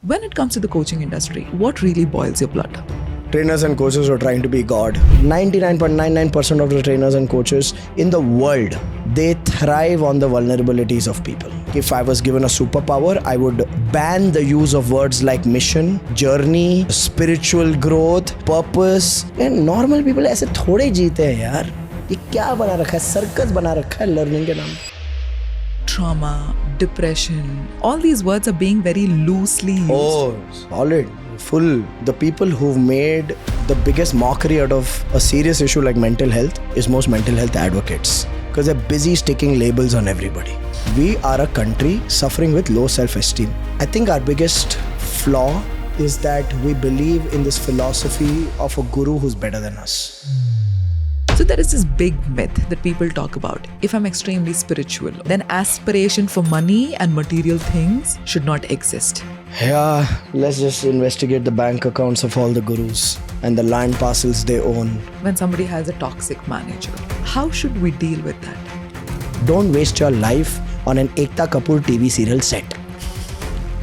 When it comes to the coaching industry, what really boils your blood? Trainers and coaches are trying to be God. 99.99% of the trainers and coaches in the world, they thrive on the vulnerabilities of people. If I was given a superpower, I would ban the use of words like mission, journey, spiritual growth, purpose. And normal people ऐसे थोड़े जीते हैं यार. ये क्या बना रखा है? सर्कस बना रखा है learning के नाम. Trauma, depression, all these words are being very loosely used. Oh, solid. Full. The people who've made the biggest mockery out of a serious issue like mental health is most mental health advocates, because they're busy sticking labels on everybody. We are a country suffering with low self-esteem. I think our biggest flaw is that we believe in this philosophy of a guru who's better than us. So there is this big myth that people talk about. If I'm extremely spiritual, then aspiration for money and material things should not exist. Yeah, let's just investigate the bank accounts of all the gurus and the land parcels they own. When somebody has a toxic manager, how should we deal with that? Don't waste your life on an Ekta Kapoor TV serial set.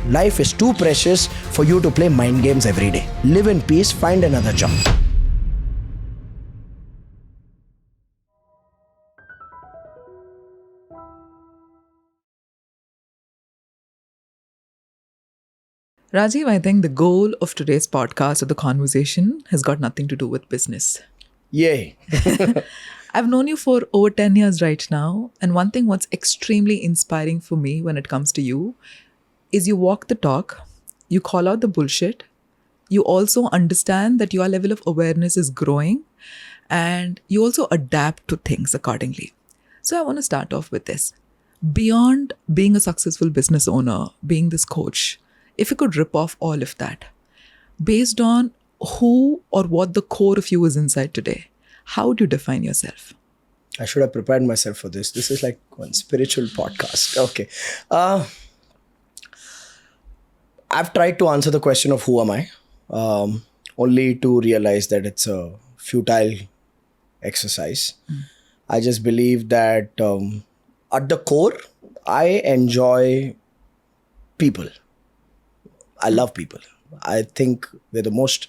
Life is too precious for you to play mind games every day. Live in peace, find another job. Rajiv, I think the goal of today's podcast or the conversation has got nothing to do with business. Yay. I've known you for over 10 years right now. And one thing what's extremely inspiring for me when it comes to you is you walk the talk, you call out the bullshit, you also understand that your level of awareness is growing, and you also adapt to things accordingly. So I want to start off with this. Beyond being a successful business owner, being this coach, if you could rip off all of that, based on who or what the core of you is inside today, how would you define yourself? I should have prepared myself for this. This is like one spiritual podcast. Okay. I've tried to answer the question of who am I, only to realize that it's a futile exercise. I just believe that at the core, I enjoy people. I love people. I think we're the most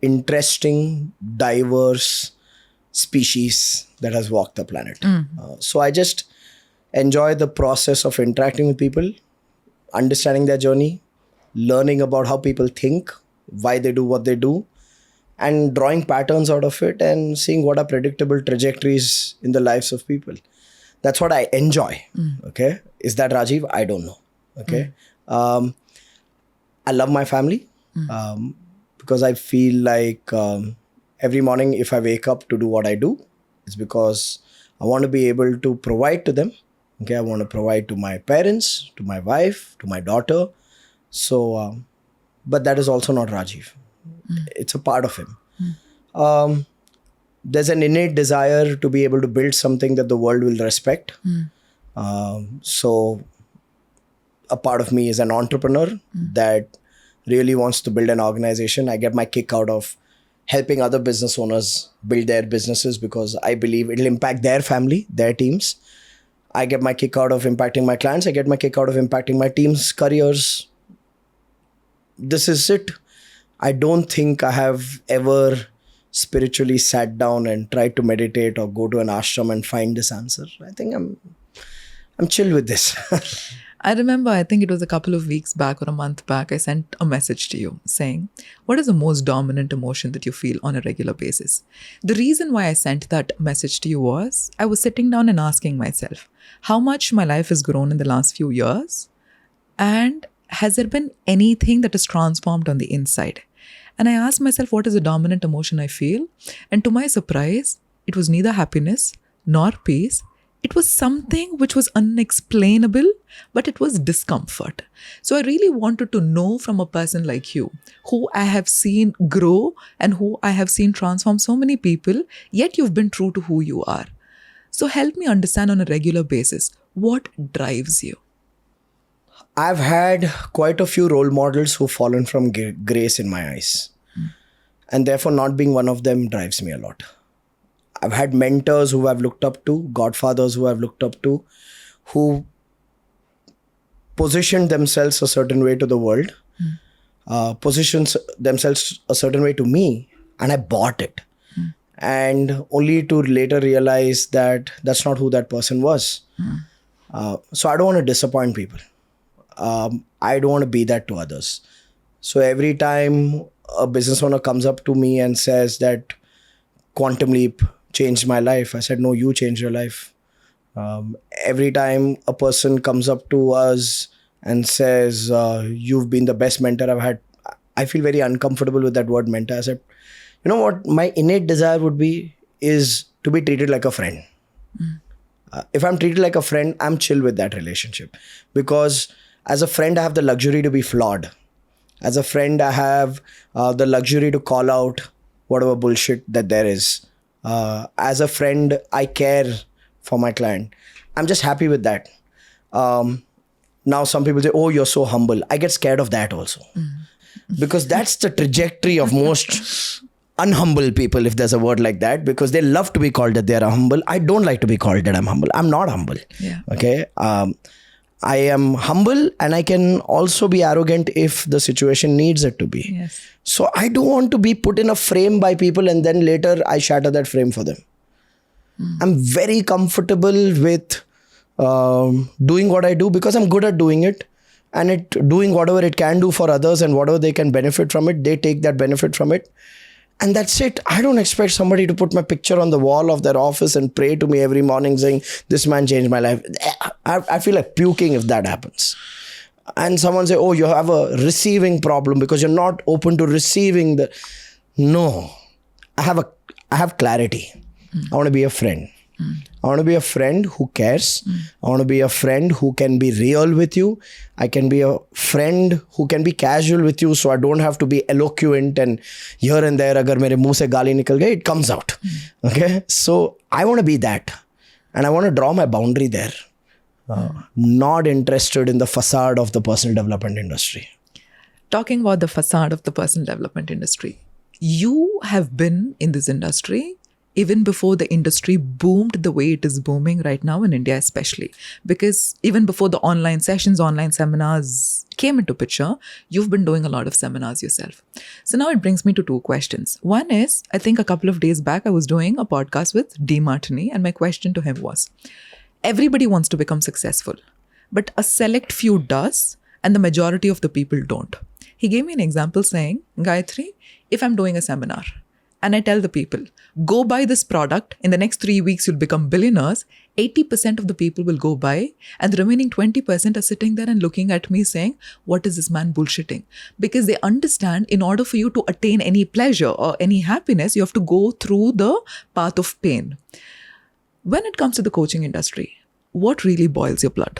interesting, diverse species that has walked the planet. So I just enjoy the process of interacting with people, understanding their journey, learning about how people think, why they do what they do, and drawing patterns out of it and seeing what are predictable trajectories in the lives of people. That's what I enjoy. Okay. Is that Rajiv? I don't know. Okay. I love my family because I feel like every morning if I wake up to do what I do, it's because I want to be able to provide to them. Okay, I want to provide to my parents, to my wife, to my daughter. So, but that is also not Rajiv. It's a part of him. There's an innate desire to be able to build something that the world will respect. So a part of me is an entrepreneur that really wants to build an organization. I get my kick out of helping other business owners build their businesses because I believe it'll impact their family, their teams. I get my kick out of impacting my clients. I get my kick out of impacting my team's careers. This is it. I don't think I have ever spiritually sat down and tried to meditate or go to an ashram and find this answer. I think I'm chill with this. I remember, I think it was a couple of weeks back or a month back, I sent a message to you saying, what is the most dominant emotion that you feel on a regular basis? The reason why I sent that message to you was, I was sitting down and asking myself, how much my life has grown in the last few years? And has there been anything that has transformed on the inside? And I asked myself, what is the dominant emotion I feel? And to my surprise, it was neither happiness nor peace. It was something which was unexplainable, but it was discomfort. So I really wanted to know from a person like you, who I have seen grow and who I have seen transform so many people, yet you've been true to who you are. So help me understand on a regular basis, what drives you? I've had quite a few role models who've fallen from grace in my eyes. And therefore not being one of them drives me a lot. I've had mentors who I've looked up to, godfathers who I've looked up to, who positioned themselves a certain way to the world. positions themselves a certain way to me, and I bought it. And only to later realize that that's not who that person was. So I don't want to disappoint people. I don't want to be that to others. So every time a business owner comes up to me and says that Quantum Leap changed my life, I said, no, you changed your life. Every time a person comes up to us and says, you've been the best mentor I've had, I feel very uncomfortable with that word mentor. I said, you know what my innate desire would be is to be treated like a friend. If I'm treated like a friend, I'm chill with that relationship. Because as a friend, I have the luxury to be flawed. As a friend, I have the luxury to call out whatever bullshit that there is. As a friend, I care for my client. I'm just happy with that. Now some people say, oh, you're so humble. I get scared of that also. Because that's the trajectory of most unhumble people, if there's a word like that, because they love to be called that they are humble. I don't like to be called that I'm humble. I'm not humble. Yeah. Okay. I am humble, and I can also be arrogant if the situation needs it to be. Yes. So I don't want to be put in a frame by people and then later I shatter that frame for them. I'm very comfortable with doing what I do because I'm good at doing it, and doing whatever it can do for others, and whatever they can benefit from it, they take that benefit from it. And that's it. I don't expect somebody to put my picture on the wall of their office and pray to me every morning saying, this man changed my life. I feel like puking if that happens. And someone say, oh, you have a receiving problem because you're not open to receiving the... No, I have clarity. I want to be a friend. I want to be a friend who cares. I want to be a friend who can be real with you. I can be a friend who can be casual with you, so I don't have to be eloquent and here and there, agar mere muh se gaali nikal gayi, it comes out. Okay? So I want to be that. And I want to draw my boundary there. Not interested in the facade of the personal development industry. Talking about the facade of the personal development industry, you have been in this industry even before the industry boomed the way it is booming right now in India, especially. Because even before the online sessions, online seminars came into picture, you've been doing a lot of seminars yourself. So now it brings me to two questions. One is, I think a couple of days back, I was doing a podcast with D. Martini, and my question to him was, everybody wants to become successful, but a select few does, and the majority of the people don't. He gave me an example saying, Gayathri, if I'm doing a seminar, and I tell the people, go buy this product, in the next 3 weeks you'll become billionaires, 80% of the people will go buy, and the remaining 20% are sitting there and looking at me saying, what is this man bullshitting? Because they understand in order for you to attain any pleasure or any happiness, you have to go through the path of pain. When it comes to the coaching industry, what really boils your blood?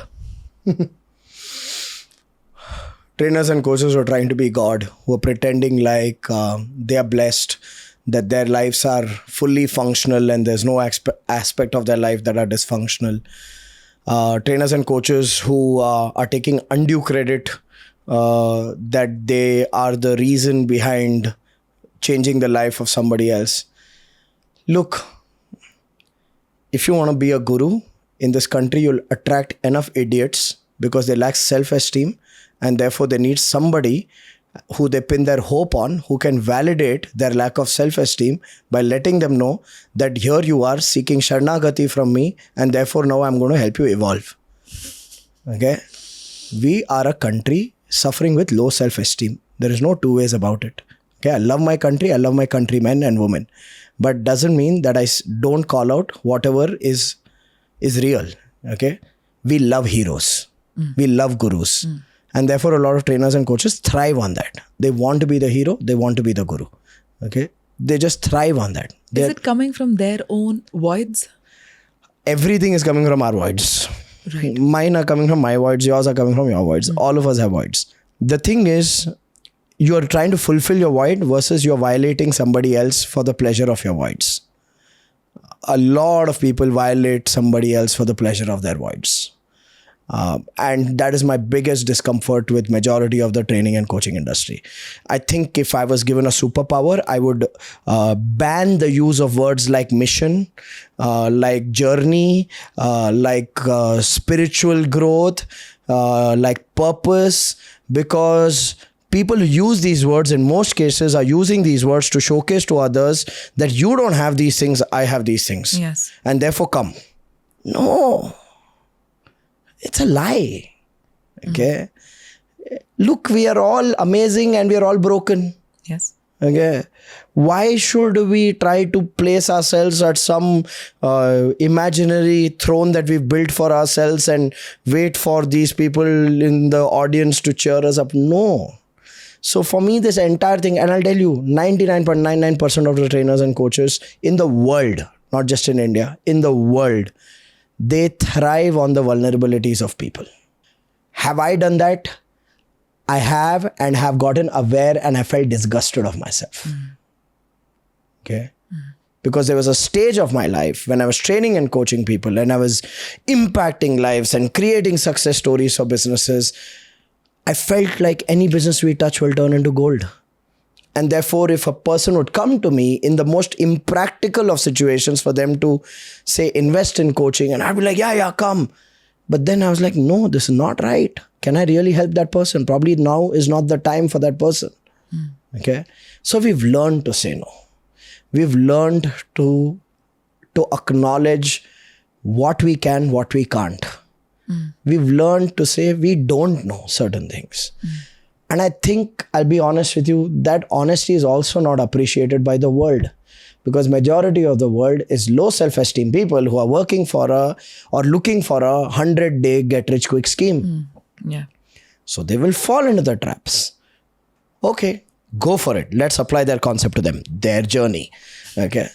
Trainers and coaches who are trying to be God, who are pretending like they are blessed, that their lives are fully functional and there's no aspect of their life that are dysfunctional. Trainers and coaches who are taking undue credit that they are the reason behind changing the life of somebody else. Look, if you want to be a guru in this country, you'll attract enough idiots because they lack self-esteem, and therefore they need somebody who they pin their hope on, who can validate their lack of self-esteem by letting them know that here you are seeking Sharnagati from me, and therefore now I'm going to help you evolve. Okay? We are a country suffering with low self-esteem. There is no two ways about it. Okay? I love my country. I love my countrymen and women. But doesn't mean that I don't call out whatever is real. Okay? We love heroes. We love gurus. And therefore, a lot of trainers and coaches thrive on that. They want to be the hero. They want to be the guru. Okay? They just thrive on that. Is it coming from their own voids? Everything is coming from our voids. Right. Mine are coming from my voids. Yours are coming from your voids. All of us have voids. The thing is, you are trying to fulfill your void versus you're violating somebody else for the pleasure of your voids. A lot of people violate somebody else for the pleasure of their voids. And that is my biggest discomfort with majority of the training and coaching industry. I think if I was given a superpower, I would ban the use of words like mission, like journey, like spiritual growth, like purpose, because people who use these words in most cases are using these words to showcase to others that you don't have these things, I have these things. Yes. And therefore come. No. It's a lie. Okay. Look, we are all amazing and we are all broken. Yes. Okay. Why should we try to place ourselves at some imaginary throne that we've built for ourselves and wait for these people in the audience to cheer us up? No. So for me, this entire thing, and I'll tell you, 99.99% of the trainers and coaches in the world, not just in India, in the world, they thrive on the vulnerabilities of people. Have I done that? I have, and have gotten aware, and I felt disgusted of myself. Okay. Because there was a stage of my life when I was training and coaching people and I was impacting lives and creating success stories for businesses. I felt like any business we touch will turn into gold. And therefore, if a person would come to me in the most impractical of situations for them to say, invest in coaching, and I'd be like, yeah, come. But then I was like, no, this is not right. Can I really help that person? Probably now is not the time for that person. Okay. So we've learned to say no. We've learned to acknowledge what we can, what we can't. We've learned to say we don't know certain things. And I think, I'll be honest with you, that honesty is also not appreciated by the world. Because majority of the world is low self-esteem people who are working for or looking for a 100-day get-rich-quick scheme. Yeah. So they will fall into the traps. Okay, go for it. Let's apply their concept to them, their journey. Okay.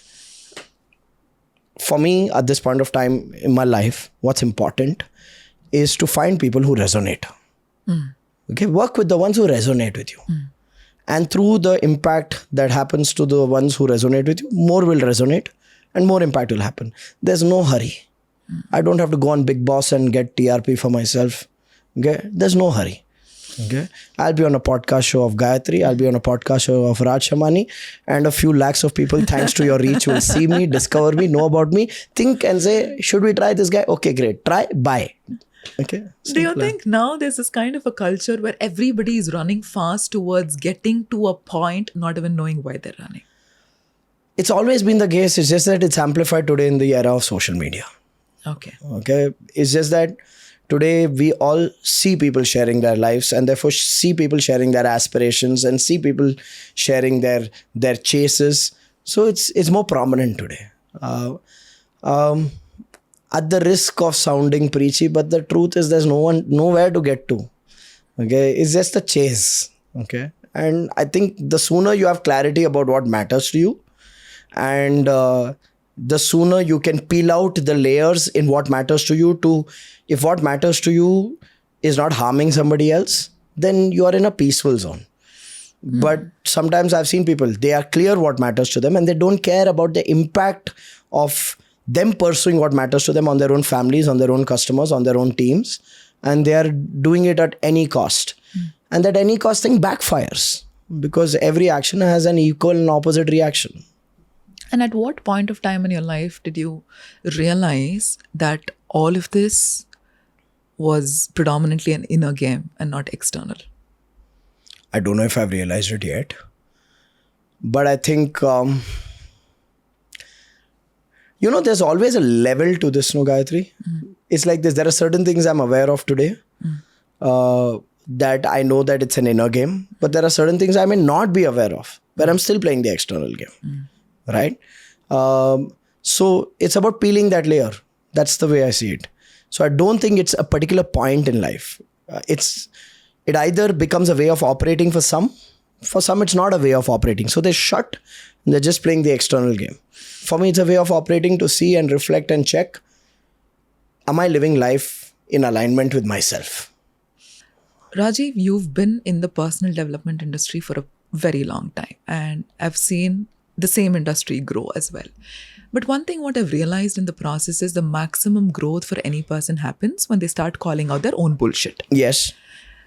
For me, at this point of time in my life, what's important is to find people who resonate. Okay, work with the ones who resonate with you. And through the impact that happens to the ones who resonate with you, more will resonate and more impact will happen. There's no hurry. I don't have to go on Big Boss and get TRP for myself. Okay, there's no hurry. Okay, I'll be on a podcast show of Gayathri. I'll be on a podcast show of Raj Shamani, and a few lakhs of people, thanks to your reach, will see me, discover me, know about me, think and say, should we try this guy? Okay, great. Try, bye. Okay. Do you think now there's this kind of a culture where everybody is running fast towards getting to a point, not even knowing why they're running? It's always been the case. It's just that it's amplified today in the era of social media. Okay. Okay. It's just that today we all see people sharing their lives and therefore see people sharing their aspirations and see people sharing their chases. So it's more prominent today. At the risk of sounding preachy, but the truth is there's nowhere to get to. Okay. It's just a chase. Okay. And I think the sooner you have clarity about what matters to you, and the sooner you can peel out the layers in what matters to you, to if what matters to you is not harming somebody else, then you are in a peaceful zone. But sometimes I've seen people, they are clear what matters to them and they don't care about the impact of them pursuing what matters to them on their own families, on their own customers, on their own teams. And they are doing it at any cost. And that any cost thing backfires because every action has an equal and opposite reaction. And at what point of time in your life did you realize that all of this was predominantly an inner game and not external? I don't know if I've realized it yet. But I think, there's always a level to this, no, Gayathri? It's like this. There are certain things I'm aware of today that I know that it's an inner game. But there are certain things I may not be aware of, where I'm still playing the external game. Right? So it's about peeling that layer. That's the way I see it. So I don't think it's a particular point in life. It either becomes a way of operating for some it's not a way of operating. So they're shut and they're just playing the external game. For me, it's a way of operating to see and reflect and check, am I living life in alignment with myself? Rajiv, you've been in the personal development industry for a very long time, and I've seen the same industry grow as well. But one thing what I've realized in the process is the maximum growth for any person happens when they start calling out their own bullshit. Yes.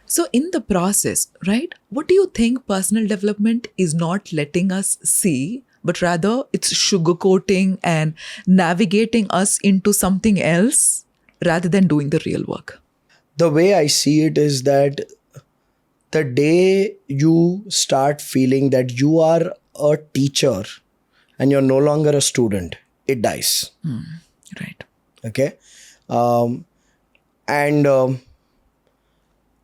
So in the process, right, what do you think personal development is not letting us see, but rather it's sugarcoating and navigating us into something else rather than doing the real work? The way I see it is that the day you start feeling that you are a teacher and you're no longer a student, it dies. Right. Okay. And I'll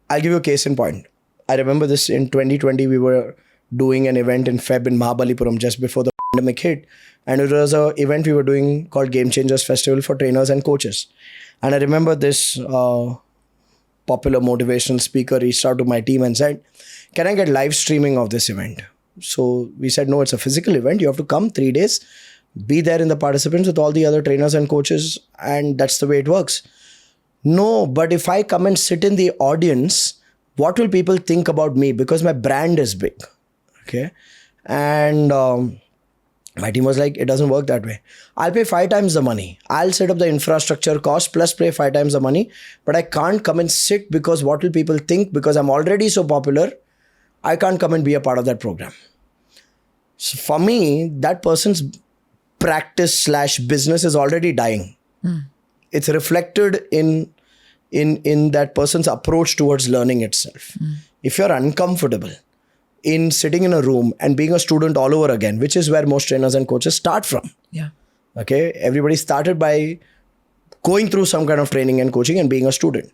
give you a case in point. I remember this in 2020, we were doing an event in Feb in Mahabalipuram just before the pandemic hit. And it was an event we were doing called Game Changers Festival for trainers and coaches. And I remember this popular motivational speaker reached out to my team and said, can I get live streaming of this event? So we said, no, it's a physical event. You have to come 3 days, be there in the participants with all the other trainers and coaches. And that's the way it works. No, but if I come and sit in the audience, what will people think about me? Because my brand is big. Okay. And my team was like, it doesn't work that way. I'll pay 5 times the money. I'll set up the infrastructure cost plus pay 5 times the money. But I can't come and sit because what will people think? Because I'm already so popular. I can't come and be a part of that program. So for me, that person's practice / business is already dying. It's reflected in that person's approach towards learning itself. If you're uncomfortable in sitting in a room and being a student all over again, which is where most trainers and coaches start from. Yeah. Okay. Everybody started by going through some kind of training and coaching and being a student.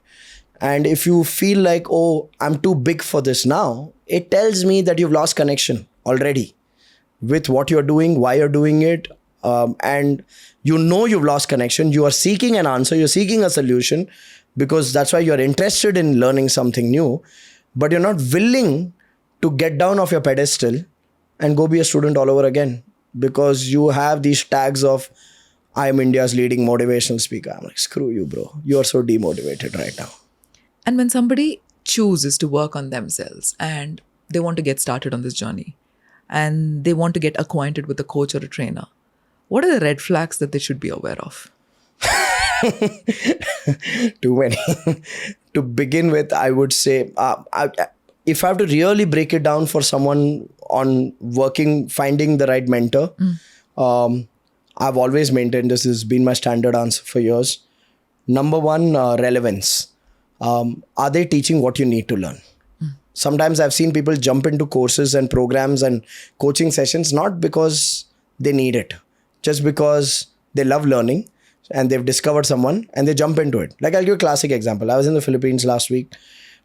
And if you feel like, oh, I'm too big for this now, it tells me that you've lost connection already with what you're doing, why you're doing it. And you know you've lost connection. You are seeking an answer. You're seeking a solution because that's why you're interested in learning something new. But you're not willing to get down off your pedestal and go be a student all over again because you have these tags of, I am India's leading motivational speaker. I'm like, screw you, bro. You are so demotivated right now. And when somebody chooses to work on themselves and they want to get started on this journey and they want to get acquainted with a coach or a trainer, what are the red flags that they should be aware of? Too many. To begin with, I would say, if I have to really break it down for someone on finding the right mentor, I've always maintained this has been my standard answer for years. Number one, relevance. Are they teaching what you need to learn? Sometimes I've seen people jump into courses and programs and coaching sessions, not because they need it, just because they love learning and they've discovered someone and they jump into it. Like I'll give you a classic example. I was in the Philippines last week.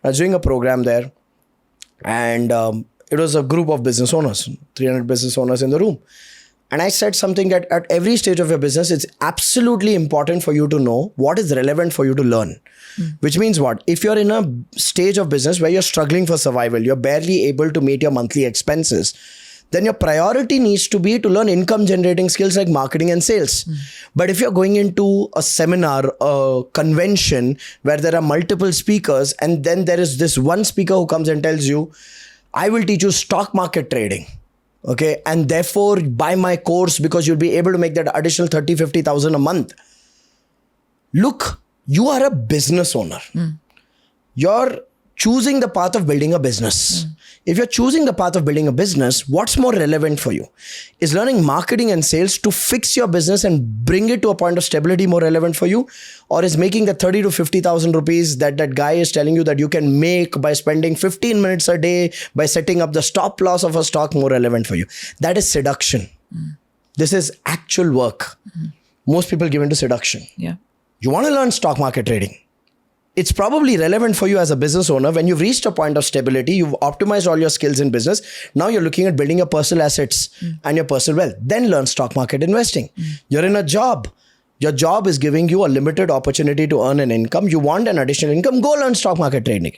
I was doing a program there and it was a group of business owners, 300 business owners in the room. And I said something that at every stage of your business, it's absolutely important for you to know what is relevant for you to learn. Which means what? If you're in a stage of business where you're struggling for survival, you're barely able to meet your monthly expenses, then your priority needs to be to learn income generating skills like marketing and sales. But if you're going into a seminar, a convention where there are multiple speakers and then there is this one speaker who comes and tells you, I will teach you stock market trading. Okay. And therefore buy my course because you'll be able to make that additional 30,000-50,000 a month. Look, you are a business owner. You're choosing the path of building a business. If you're choosing the path of building a business, what's more relevant for you? Is learning marketing and sales to fix your business and bring it to a point of stability more relevant for you? Or is making the 30 to 50,000 rupees that guy is telling you that you can make by spending 15 minutes a day by setting up the stop loss of a stock more relevant for you? That is seduction. This is actual work. Most people give into seduction. Yeah. You want to learn stock market trading. It's probably relevant for you as a business owner when you've reached a point of stability, you've optimized all your skills in business. Now you're looking at building your personal assets and your personal wealth. Then learn stock market investing. You're in a job. Your job is giving you a limited opportunity to earn an income. You want an additional income, go learn stock market trading.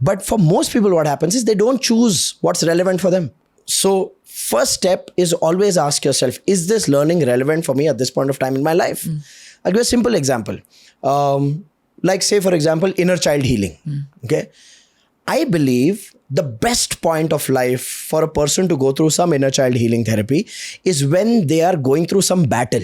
But for most people, what happens is they don't choose what's relevant for them. So first step is always ask yourself, is this learning relevant for me at this point of time in my life? I'll give a simple example. Like say, for example, inner child healing. Okay. I believe the best point of life for a person to go through some inner child healing therapy is when they are going through some battle.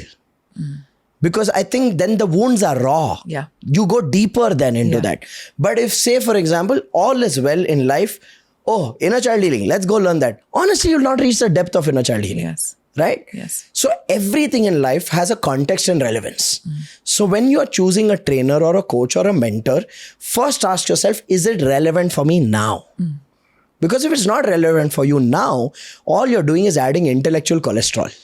Because I think then the wounds are raw. Yeah. You go deeper then into that. But if say, for example, all is well in life, oh, inner child healing, let's go learn that. Honestly, you'll not reach the depth of inner child healing. Yes. right? Yes. So everything in life has a context and relevance. So when you are choosing a trainer or a coach or a mentor, first ask yourself, is it relevant for me now? Because if it's not relevant for you now, all you're doing is adding intellectual cholesterol.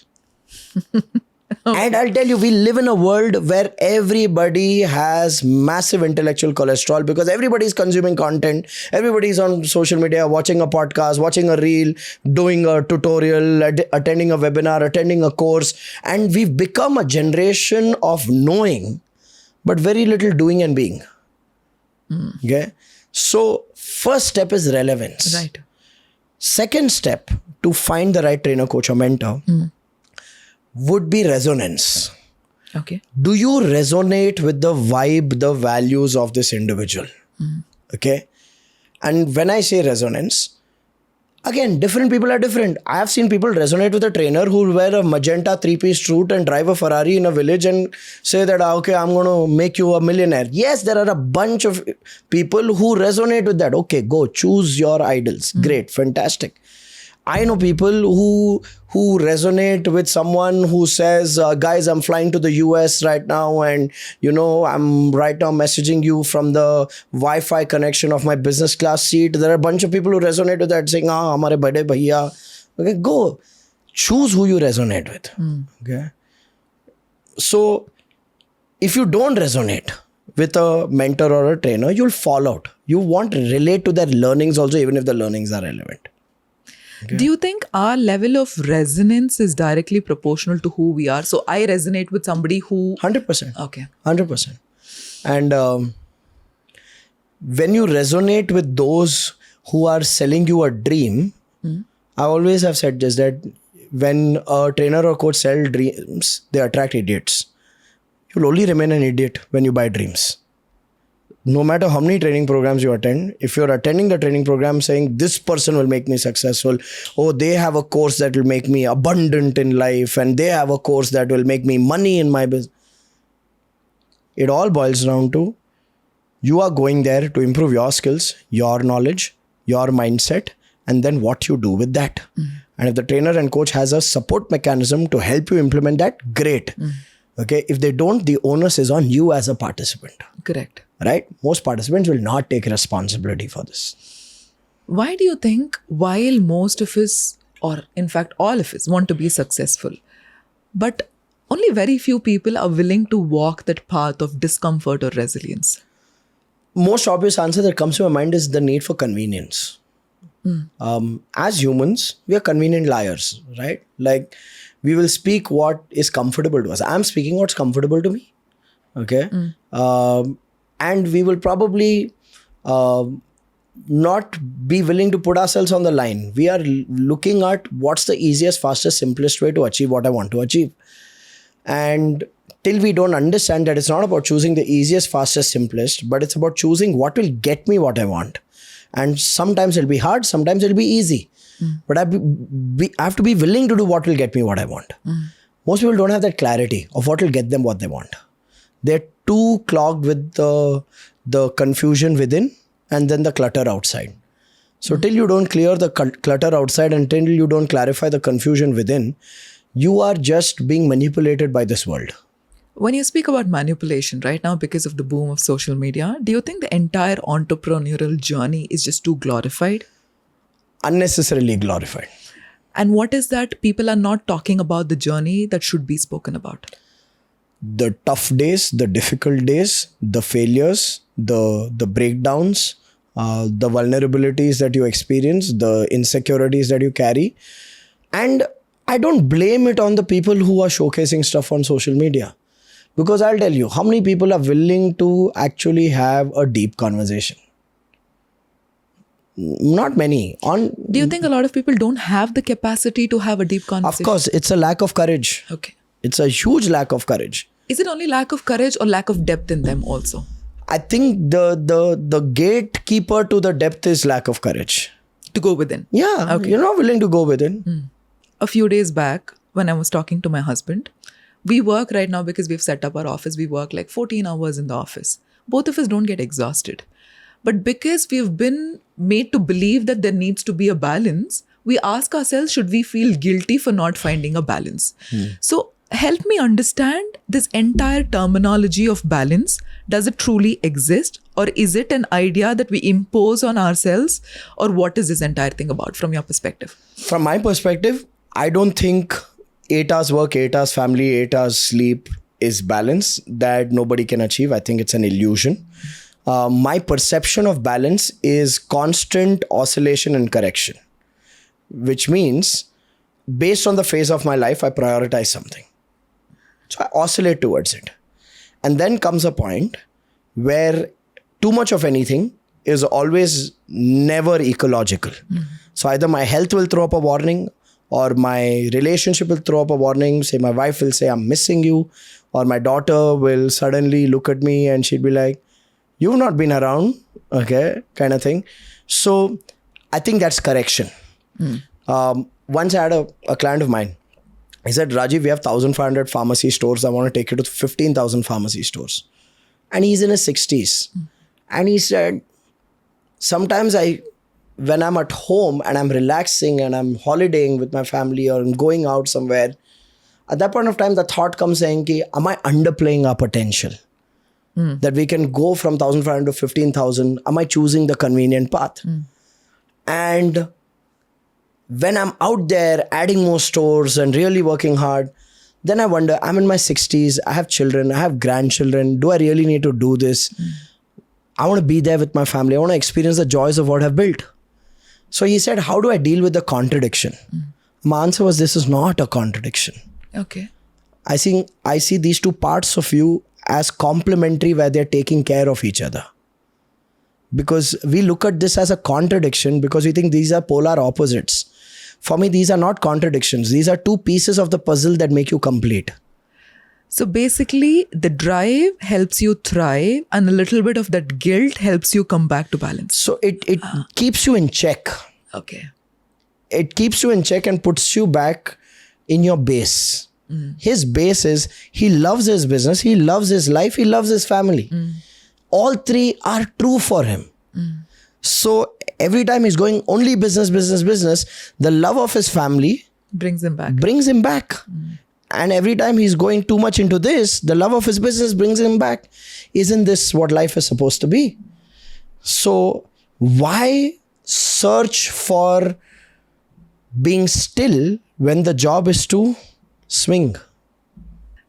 And I'll tell you, we live in a world where everybody has massive intellectual cholesterol because everybody's consuming content. Everybody's on social media, watching a podcast, watching a reel, doing a tutorial, attending a webinar, attending a course. And we've become a generation of knowing, but very little doing and being. Okay. So first step is relevance. Right. Second step to find the right trainer, coach or mentor would be resonance. Okay. Do you resonate with the vibe, the values of this individual? Okay. And when I say resonance, again, different people are different. I have seen people resonate with a trainer who wear a magenta 3-piece suit and drive a Ferrari in a village and say that, okay, I'm going to make you a millionaire. Yes, there are a bunch of people who resonate with that. Okay, go choose your idols. Great, fantastic. I know people who resonate with someone who says, guys, I'm flying to the US right now and, I'm right now messaging you from the Wi-Fi connection of my business class seat. There are a bunch of people who resonate with that saying, hamare bade bhaiya. Okay, go. Choose who you resonate with. Okay. So if you don't resonate with a mentor or a trainer, you'll fall out. You won't relate to their learnings also, even if the learnings are relevant. Okay. Do you think our level of resonance is directly proportional to who we are? So I resonate with somebody who... 100%. Okay. 100%. And when you resonate with those who are selling you a dream, I always have said just that when a trainer or coach sell dreams, they attract idiots. You'll only remain an idiot when you buy dreams. No matter how many training programs you attend, if you're attending the training program saying this person will make me successful, oh, they have a course that will make me abundant in life and they have a course that will make me money in my business. It all boils down to you are going there to improve your skills, your knowledge, your mindset, and then what you do with that. And if the trainer and coach has a support mechanism to help you implement that, great. Okay. If they don't, the onus is on you as a participant. Correct. Right? Most participants will not take responsibility for this. Why do you think while most of us, or in fact all of us, want to be successful, but only very few people are willing to walk that path of discomfort or resilience? Most obvious answer that comes to my mind is the need for convenience. As humans, we are convenient liars, right? Like we will speak what is comfortable to us. I'm speaking what's comfortable to me. Okay. And we will probably not be willing to put ourselves on the line. We are looking at what's the easiest, fastest, simplest way to achieve what I want to achieve. And till we don't understand that it's not about choosing the easiest, fastest, simplest, but it's about choosing what will get me what I want. And sometimes it'll be hard, sometimes it'll be easy. But I have to be willing to do what will get me what I want. Most people don't have that clarity of what will get them what they want. They're too clogged with the confusion within and then the clutter outside. So till you don't clear the clutter outside and till you don't clarify the confusion within, you are just being manipulated by this world. When you speak about manipulation right now because of the boom of social media, do you think the entire entrepreneurial journey is just too glorified? Unnecessarily glorified. And what is that people are not talking about the journey that should be spoken about? The tough days, the difficult days, the failures, the breakdowns, the vulnerabilities that you experience, the insecurities that you carry. And I don't blame it on the people who are showcasing stuff on social media. Because I'll tell you, how many people are willing to actually have a deep conversation? Not many. Do you think a lot of people don't have the capacity to have a deep conversation? Of course, it's a lack of courage. Okay. It's a huge lack of courage. Is it only lack of courage or lack of depth in them also? I think the gatekeeper to the depth is lack of courage. To go within? Yeah. Okay. You're not willing to go within. A few days back, when I was talking to my husband, we work right now because we've set up our office. We work like 14 hours in the office. Both of us don't get exhausted. But because we've been made to believe that there needs to be a balance, we ask ourselves, should we feel guilty for not finding a balance? So help me understand this entire terminology of balance. Does it truly exist, or is it an idea that we impose on ourselves, or what is this entire thing about from your perspective? From my perspective, I don't think 8 hours work, 8 hours family, 8 hours sleep is balance. That nobody can achieve. I think it's an illusion. My perception of balance is constant oscillation and correction, which means based on the phase of my life, I prioritize something. So I oscillate towards it. And then comes a point where too much of anything is always never ecological. So either my health will throw up a warning, or my relationship will throw up a warning. Say my wife will say, I'm missing you. Or my daughter will suddenly look at me and she'll be like, you've not been around, okay, kind of thing. So I think that's correction. Once I had a client of mine. He said, Rajiv, we have 1,500 pharmacy stores. I want to take you to 15,000 pharmacy stores. And he's in his 60s. And he said, sometimes when I'm at home and I'm relaxing and I'm holidaying with my family or I'm going out somewhere, at that point of time, the thought comes saying, am I underplaying our potential? That we can go from 1,500 to 15,000. Am I choosing the convenient path? And when I'm out there adding more stores and really working hard, then I wonder, I'm in my 60s, I have children, I have grandchildren. Do I really need to do this? I want to be there with my family. I want to experience the joys of what I've built. So he said, how do I deal with the contradiction? My answer was, this is not a contradiction. Okay. I see these two parts of you as complementary, where they're taking care of each other. Because we look at this as a contradiction because we think these are polar opposites. For me, these are not contradictions. These are two pieces of the puzzle that make you complete. So basically, the drive helps you thrive, and a little bit of that guilt helps you come back to balance. So it keeps you in check. Okay. It keeps you in check and puts you back in your base. His base is, he loves his business, he loves his life, he loves his family. All three are true for him. So every time he's going only business, the love of his family brings him back. And every time he's going too much into this, the love of his business brings him back. Isn't this what life is supposed to be? So why search for being still when the job is to swing?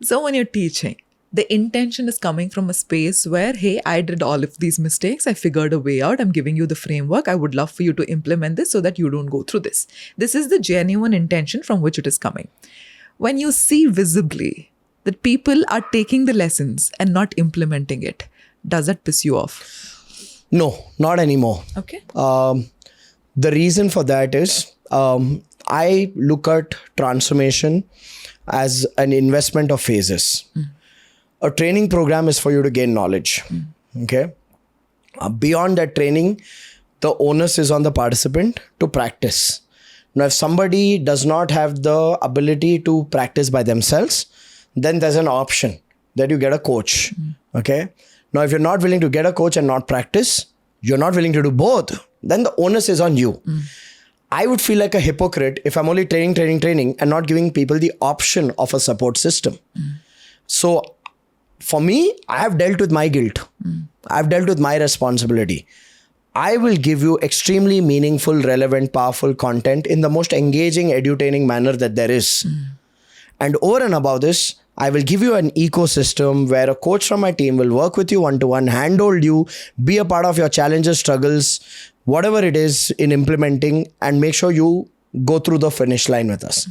So when you're teaching, the intention is coming from a space where, hey, I did all of these mistakes. I figured a way out. I'm giving you the framework. I would love for you to implement this so that you don't go through this. This is the genuine intention from which it is coming. When you see visibly that people are taking the lessons and not implementing it, does that piss you off? No, not anymore. Okay. The reason for that is I look at transformation as an investment of phases. A training program is for you to gain knowledge. Okay. Beyond that training, the onus is on the participant to practice. Now, if somebody does not have the ability to practice by themselves, then there's an option that you get a coach. Okay. Now, if you're not willing to get a coach and not practice, you're not willing to do both, then the onus is on you. I would feel like a hypocrite if I'm only training and not giving people the option of a support system. So for me, I have dealt with my guilt. I've dealt with my responsibility. I will give you extremely meaningful, relevant, powerful content in the most engaging, edutaining manner that there is. And over and above this, I will give you an ecosystem where a coach from my team will work with you one-to-one, handhold you, be a part of your challenges, struggles, whatever it is in implementing, and make sure you go through the finish line with us.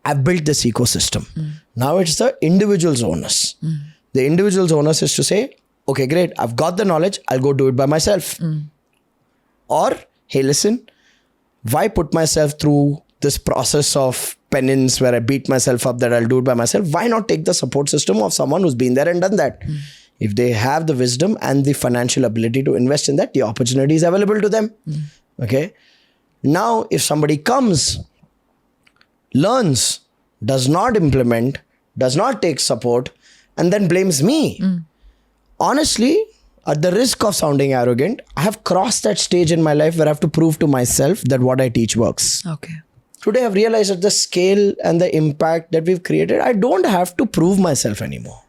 I've built this ecosystem. Now it's the individual's onus. The individual's onus is to say, okay, great, I've got the knowledge, I'll go do it by myself. Or, hey, listen, why put myself through this process of penance where I beat myself up that I'll do it by myself? Why not take the support system of someone who's been there and done that? If they have the wisdom and the financial ability to invest in that, the opportunity is available to them. Okay. Now, if somebody comes, learns, does not implement, does not take support, and then blames me, honestly, At the risk of sounding arrogant, I have crossed that stage in my life where I have to prove to myself that what I teach works. Okay. Today I've realized that the scale and the impact that we've created, I don't have to prove myself anymore.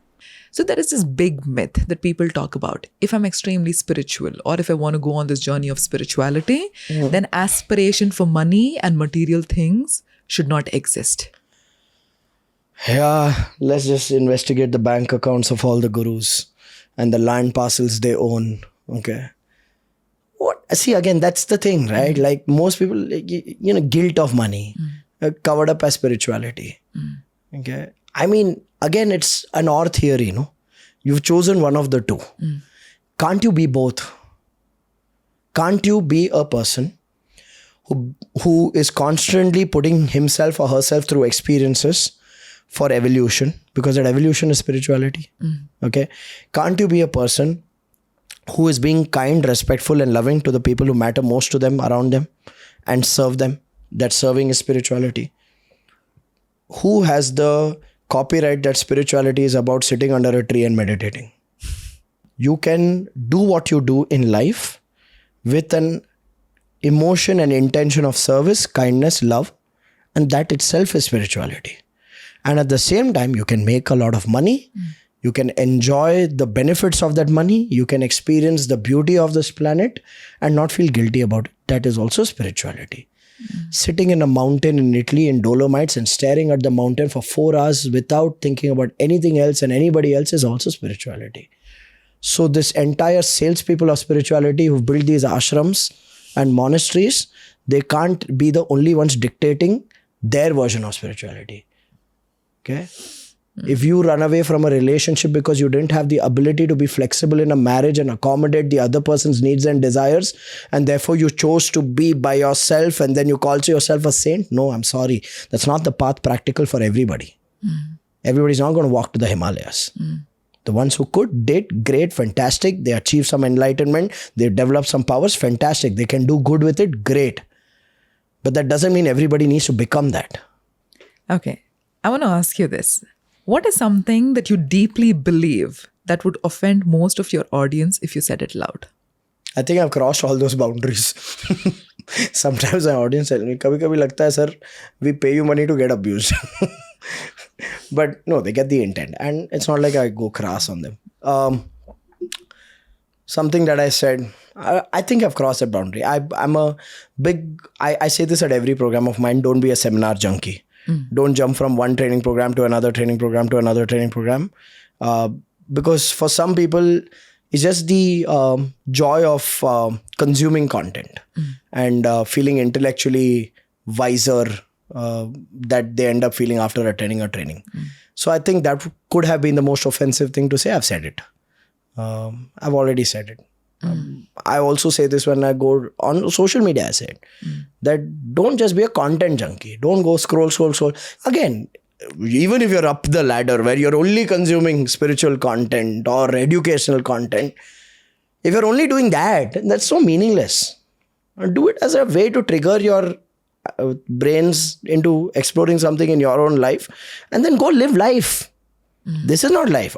So there is this big myth that people talk about. If I'm extremely spiritual, or if I want to go on this journey of spirituality, then aspiration for money and material things should not exist. Yeah, let's just investigate the bank accounts of all the gurus and the land parcels they own. Okay. What? See, again, that's the thing, right? Like most people, guilt of money, covered up as spirituality. Okay. I mean, again, it's an or theory, no? You've chosen one of the two. Can't you be both? Can't you be a person who is constantly putting himself or herself through experiences for evolution? Because that evolution is spirituality. Okay. Can't you be a person who is being kind, respectful and loving to the people who matter most to them, around them, and serve them? That serving is spirituality. Who has the copyright that spirituality is about sitting under a tree and meditating? You can do what you do in life with an emotion and intention of service, kindness, love, and that itself is spirituality. And at the same time, you can make a lot of money. You can enjoy the benefits of that money. You can experience the beauty of this planet and not feel guilty about it. That is also spirituality. Sitting in a mountain in Italy in Dolomites and staring at the mountain for 4 hours without thinking about anything else and anybody else is also spirituality. So this entire salespeople of spirituality who've built these ashrams and monasteries, they can't be the only ones dictating their version of spirituality. Okay? If you run away from a relationship because you didn't have the ability to be flexible in a marriage and accommodate the other person's needs and desires, and therefore you chose to be by yourself and then you call yourself a saint, no, I'm sorry. That's not the path practical for everybody. Everybody's not going to walk to the Himalayas. The ones who could, did, great, fantastic. They achieved some enlightenment. They developed some powers, fantastic. They can do good with it, great. But that doesn't mean everybody needs to become that. Okay. I want to ask you this. What is something that you deeply believe that would offend most of your audience if you said it loud? I think I've crossed all those boundaries. Sometimes my audience tells me, kabhi lagta hai, sir, we pay you money to get abused. But no, they get the intent. And it's not like I go crass on them. Something that I said, I think I've crossed that boundary. I'm a big, I say this at every program of mine, don't be a seminar junkie. Don't jump from one training program to another training program to another training program. Because for some people, it's just the joy of consuming content and feeling intellectually wiser that they end up feeling after attending a training. So I think that could have been the most offensive thing to say. I've said it. I've already said it. I also say this when I go on social media. I said that don't just be a content junkie. Don't go scroll. Again, even if you're up the ladder where you're only consuming spiritual content or educational content, if you're only doing that, that's so meaningless. Do it as a way to trigger your brains into exploring something in your own life and then go live life. This is not life.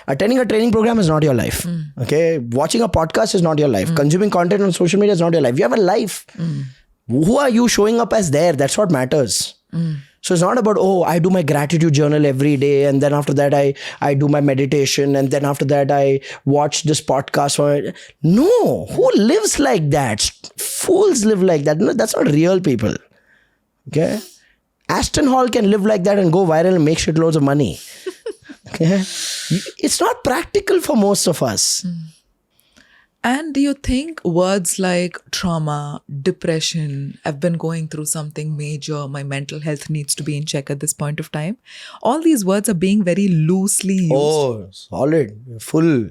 Attending a training program is not your life. Okay, watching a podcast is not your life. Consuming content on social media is not your life. You have a life. Who are you showing up as there? That's what matters. So it's not about, oh, I do my gratitude journal every day and then after that I do my meditation and then after that I watch this podcast. No, who lives like that? Fools live like that. No, that's not real people. Okay, Aston Hall can live like that and go viral and make shitloads of money. Okay? It's not practical for most of us. And do you think words like trauma, depression, I've been going through something major, my mental health needs to be in check at this point of time, all these words are being very loosely used? Oh, solid, full.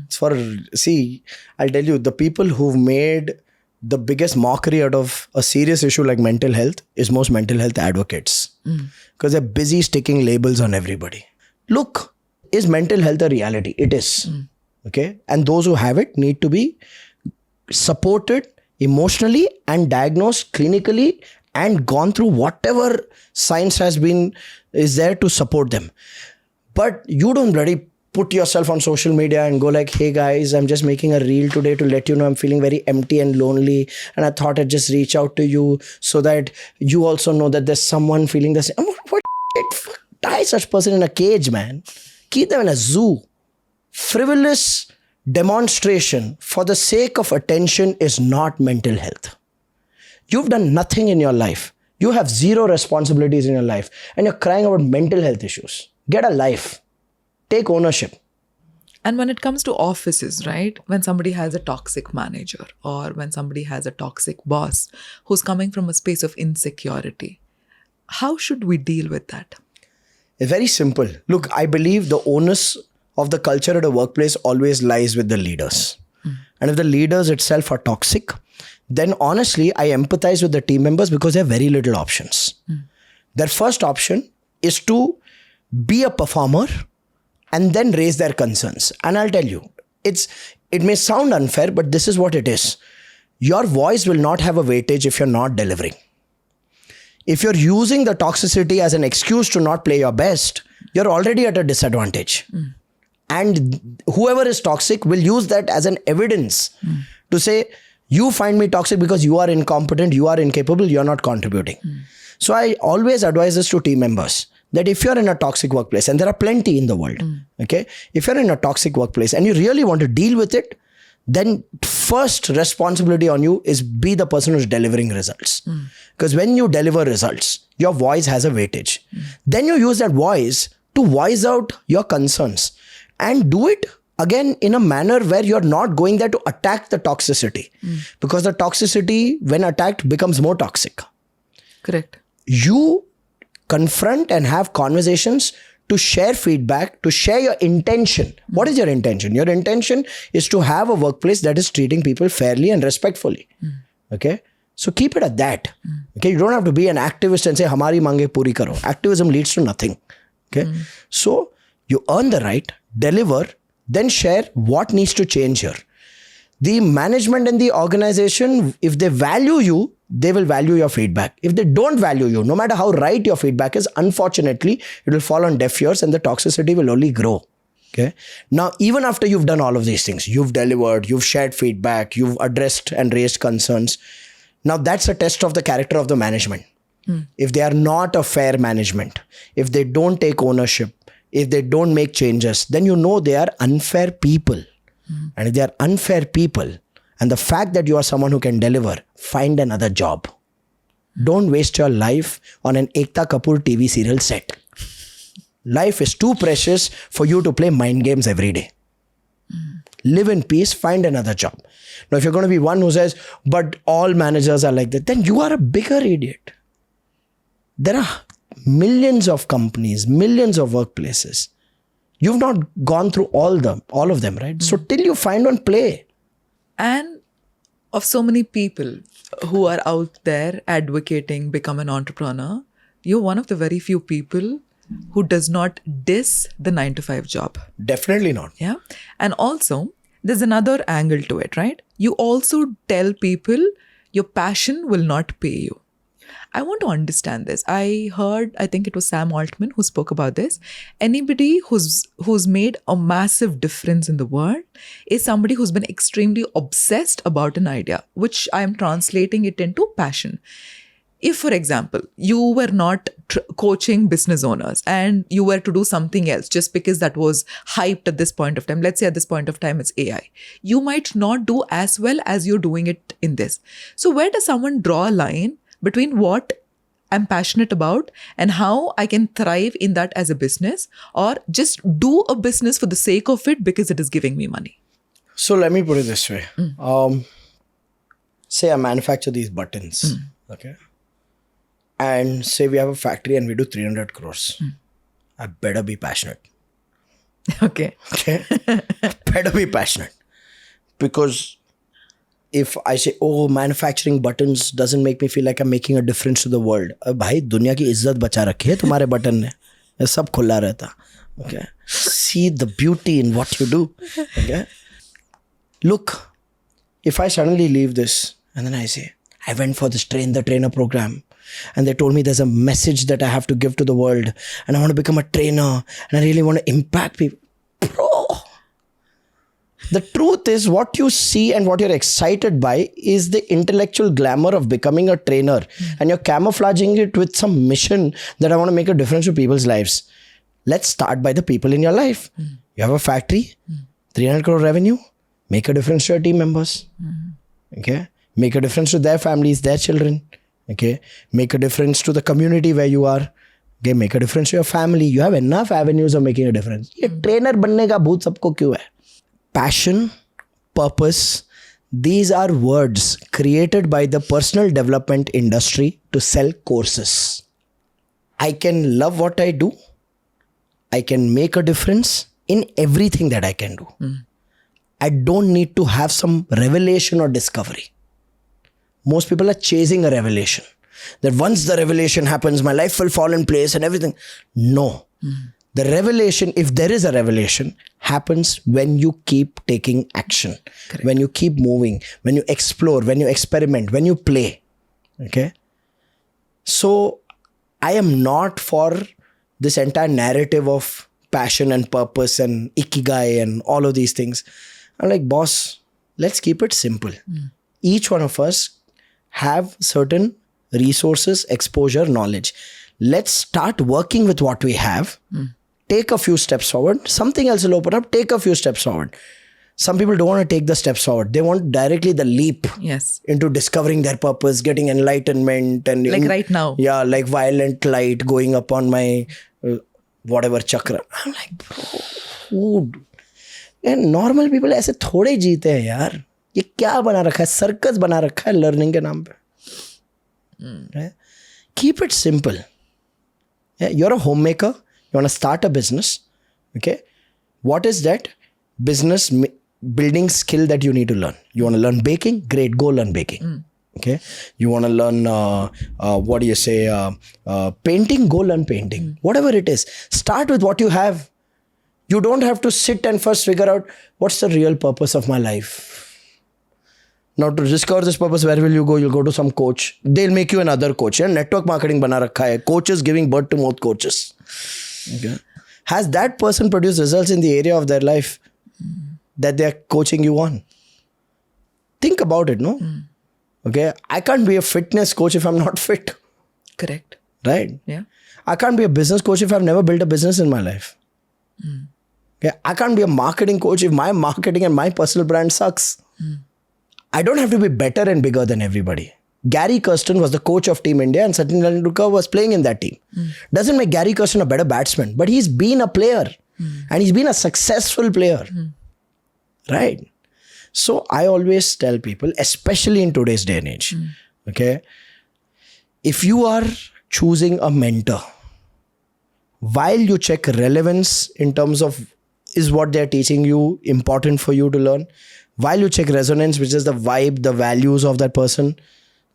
It's for, see, I'll tell you, the people who've made the biggest mockery out of a serious issue like mental health is most mental health advocates. Because they're busy sticking labels on everybody. Look, is mental health a reality? It is. Okay. And those who have it need to be supported emotionally and diagnosed clinically and gone through whatever science is there to support them. But you don't bloody put yourself on social media and go like, hey guys, I'm just making a reel today to let you know I'm feeling very empty and lonely. And I thought I'd just reach out to you so that you also know that there's someone feeling the same. What shit? Tie such person in a cage, man. Keep them in a zoo. Frivolous demonstration for the sake of attention is not mental health. You've done nothing in your life. You have zero responsibilities in your life and you're crying about mental health issues. Get a life. Take ownership. And when it comes to offices, right? When somebody has a toxic manager or when somebody has a toxic boss who's coming from a space of insecurity, how should we deal with that? It's very simple. Look, I believe the onus of the culture at a workplace always lies with the leaders. And if the leaders itself are toxic, then honestly, I empathize with the team members because they have very little options. Their first option is to be a performer and then raise their concerns. And I'll tell you, it may sound unfair, but this is what it is. Your voice will not have a weightage if you're not delivering. If you're using the toxicity as an excuse to not play your best, you're already at a disadvantage. And whoever is toxic will use that as an evidence to say, you find me toxic because you are incompetent, you are incapable, you're not contributing. So I always advise this to team members that if you're in a toxic workplace, and there are plenty in the world, okay? If you're in a toxic workplace and you really want to deal with it, then first responsibility on you is be the person who's delivering results. Because when you deliver results, your voice has a weightage. Then you use that voice to voice out your concerns and do it again in a manner where you're not going there to attack the toxicity. Because the toxicity, when attacked, becomes more toxic. Correct. You confront and have conversations to share feedback, to share your intention. What is your intention? Your intention is to have a workplace that is treating people fairly and respectfully. Okay? So keep it at that. Okay? You don't have to be an activist and say, Hamari mange puri karo. Activism leads to nothing. Okay? So you earn the right, deliver, then share what needs to change here. The management and the organization, if they value you, they will value your feedback. If they don't value you, no matter how right your feedback is, unfortunately, it will fall on deaf ears and the toxicity will only grow. Okay. Now, even after you've done all of these things, you've delivered, you've shared feedback, you've addressed and raised concerns. Now, that's a test of the character of the management. If they are not a fair management, if they don't take ownership, if they don't make changes, then you know they are unfair people. And if they are unfair people, and the fact that you are someone who can deliver, find another job. Don't waste your life on an Ekta Kapoor TV serial set. Life is too precious for you to play mind games every day. Live in peace, find another job. Now, if you're going to be one who says, but all managers are like that, then you are a bigger idiot. There are millions of companies, millions of workplaces. You've not gone through all of them, right? So till you find one, play. And of so many people who are out there advocating become an entrepreneur, you're one of the very few people who does not diss the 9-to-5 job. Definitely not. Yeah. And also, there's another angle to it, right? You also tell people your passion will not pay you. I want to understand this. I heard, I think it was Sam Altman who spoke about this. Anybody who's made a massive difference in the world is somebody who's been extremely obsessed about an idea, which I am translating it into passion. If, for example, you were not coaching business owners and you were to do something else just because that was hyped at this point of time, let's say at this point of time it's AI, you might not do as well as you're doing it in this. So where does someone draw a line between what I'm passionate about and how I can thrive in that as a business, or just do a business for the sake of it because it is giving me money? So let me put it this way. Say I manufacture these buttons, okay? And say we have a factory and we do 300 crores. I better be passionate. Okay. Okay? I better be passionate. Because if I say, oh, manufacturing buttons doesn't make me feel like I'm making a difference to the world. Bhai, दुनिया की इज्जत बचा रखी है तुम्हारे button ने. ये सब खुला रहता. Okay. See the beauty in what you do. Okay. Look, if I suddenly leave this and then I say, I went for this train the trainer program and they told me there's a message that I have to give to the world and I want to become a trainer and I really want to impact people. Bro, The truth is, what you see and what you're excited by is the intellectual glamour of becoming a trainer. And you're camouflaging it with some mission that I want to make a difference to people's lives. Let's start by the people in your life. You have a factory, 300 crore revenue, make a difference to your team members. Okay? Make a difference to their families, their children. Okay? Make a difference to the community where you are. Okay? Make a difference to your family. You have enough avenues of making a difference. ये trainer बनने का भूत सबको क्यों है? Passion, purpose, these are words created by the personal development industry to sell courses. I can love what I do. I can make a difference in everything that I can do. I don't need to have some revelation or discovery. Most people are chasing a revelation. That once the revelation happens, my life will fall in place and everything. No. The revelation, if there is a revelation, happens when you keep taking action. Correct. When you keep moving, when you explore, when you experiment, when you play. Okay? So, I am not for this entire narrative of passion and purpose and ikigai and all of these things. I'm like, boss, let's keep it simple. Each one of us have certain resources, exposure, knowledge. Let's start working with what we have. Take a few steps forward. Something else will open up. Take a few steps forward. Some people don't want to take the steps forward. They want directly the leap into discovering their purpose, getting enlightenment. And like right now. Yeah, like violent light going up on my whatever chakra. I'm like, bro, dude. And normal people ऐसे थोड़े जीते हैं यार. ये क्या बना रखा है? सर्कस बना रखा है लर्निंग के नाम पे. Right? Keep it simple. Yeah, you're a homemaker. You want to start a business. Okay. What is that business building skill that you need to learn? You want to learn baking? Great. Go learn baking. Okay. You want to learn, painting? Go learn painting. Whatever it is. Start with what you have. You don't have to sit and first figure out what's the real purpose of my life. Now to discover this purpose, where will you go? You'll go to some coach. They'll make you another coach. Yeah? Network marketing bana rakha hai. Coaches giving birth to more coaches. Okay. Has that person produced results in the area of their life that they're coaching you on? Think about it, no? Okay. I can't be a fitness coach if I'm not fit. Correct. Right? Yeah. I can't be a business coach if I've never built a business in my life. Okay. I can't be a marketing coach if my marketing and my personal brand sucks. I don't have to be better and bigger than everybody. Gary Kirsten was the coach of Team India and Sachin Tendulkar was playing in that team. Doesn't make Gary Kirsten a better batsman, but he's been a player and he's been a successful player. Right? So I always tell people, especially in today's day and age, okay, if you are choosing a mentor, while you check relevance in terms of is what they're teaching you important for you to learn, while you check resonance, which is the vibe, the values of that person,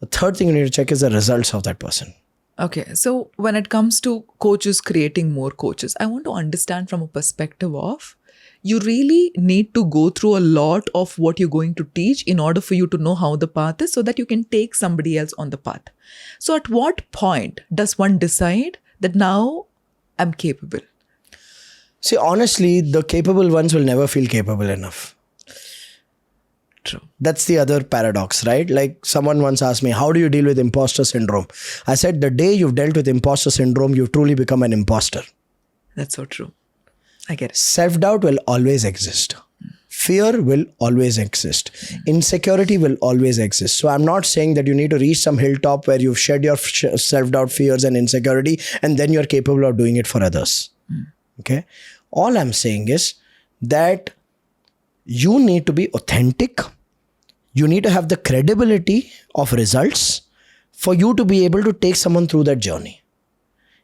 the third thing you need to check is the results of that person. Okay. So when it comes to coaches creating more coaches, I want to understand from a perspective of you really need to go through a lot of what you're going to teach in order for you to know how the path is so that you can take somebody else on the path. So at what point does one decide that now I'm capable? See, honestly, the capable ones will never feel capable enough. True. That's the other paradox, right? Like someone once asked me, how do you deal with imposter syndrome? I said, the day you've dealt with imposter syndrome, you've truly become an imposter. That's so true. I get it. Self-doubt will always exist. Fear will always exist. Insecurity will always exist. So I'm not saying that you need to reach some hilltop where you've shed your self-doubt, fears and insecurity and then you're capable of doing it for others. Okay? All I'm saying is that you need to be authentic. You need to have the credibility of results for you to be able to take someone through that journey.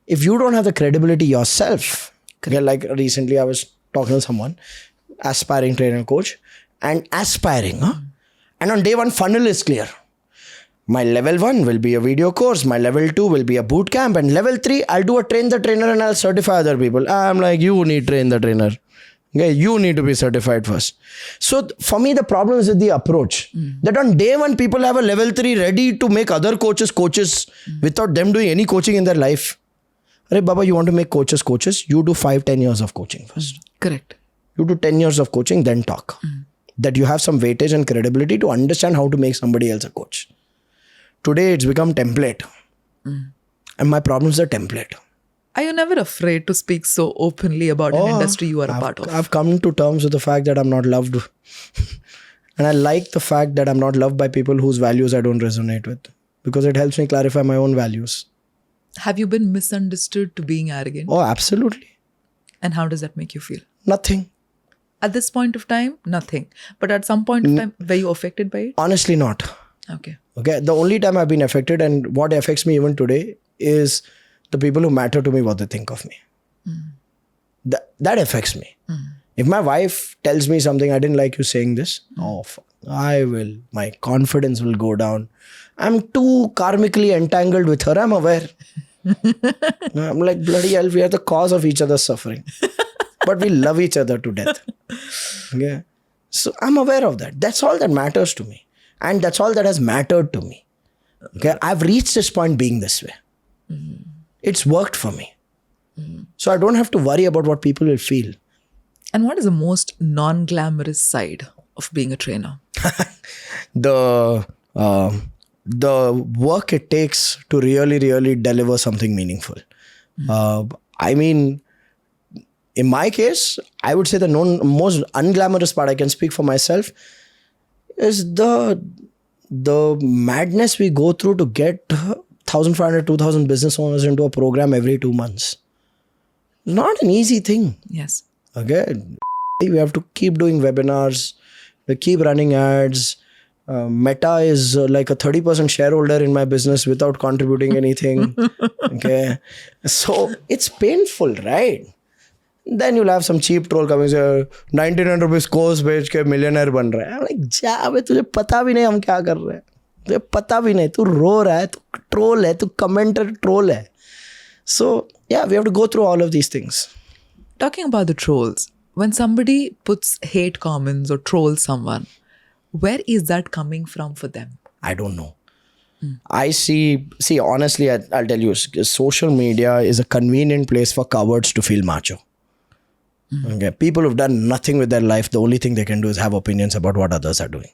If you don't have the credibility yourself, okay, like recently I was talking to someone, aspiring trainer coach, and aspiring. And on day one, funnel is clear. My level 1 will be a video course. My level 2 will be a boot camp. And level 3, I'll do a train the trainer and I'll certify other people. I'm like, you need train the trainer. Okay, you need to be certified first. So for me, the problem is with the approach. That on day 1, people have a level 3 ready to make other coaches without them doing any coaching in their life. Arey Baba, you want to make coaches? You do 5-10 years of coaching first. Correct. You do 10 years of coaching, then talk. that you have some weightage and credibility to understand how to make somebody else a coach. Today it's become template. And my problems are template. Are you never afraid to speak so openly about an industry you are a part of? I've come to terms with the fact that I'm not loved. And I like the fact that I'm not loved by people whose values I don't resonate with. Because it helps me clarify my own values. Have you been misunderstood to being arrogant? Oh, absolutely. And how does that make you feel? Nothing. At this point of time, nothing. But at some point of time, were you affected by it? Honestly, not. Okay. The only time I've been affected and what affects me even today is the people who matter to me, what they think of me. That affects me. If my wife tells me something, I didn't like you saying this, my confidence will go down. I'm too karmically entangled with her, I'm aware. I'm like, bloody hell, we are the cause of each other's suffering. But we love each other to death. Okay? So I'm aware of that. That's all that matters to me. And that's all that has mattered to me. Okay? I've reached this point being this way. It's worked for me. So I don't have to worry about what people will feel. And what is the most non-glamorous side of being a trainer? The work it takes to really, really deliver something meaningful. I mean, in my case, I would say the most unglamorous part, I can speak for myself, is the madness we go through to get 1,500, 2,000 business owners into a program every 2 months. Not an easy thing. Yes. Okay. We have to keep doing webinars, we keep running ads. Meta is like a 30% shareholder in my business without contributing anything. Okay. So it's painful, right? Then you'll have some cheap troll coming say 1,900 rupees course बेच के millionaire बन रहा है. I'm like, जा बे, तुझे पता भी नहीं हम क्या कर रहे हैं. तुझे पता भी नहीं. तू रो रहा है, तू troll है, तू commenter troll है. So yeah, we have to go through all of these things. Talking about the trolls, when somebody puts hate comments or trolls someone, where is that coming from for them? I don't know. I see, honestly, I'll tell you, social media is a convenient place for cowards to feel macho. Okay, people who've done nothing with their life, the only thing they can do is have opinions about what others are doing.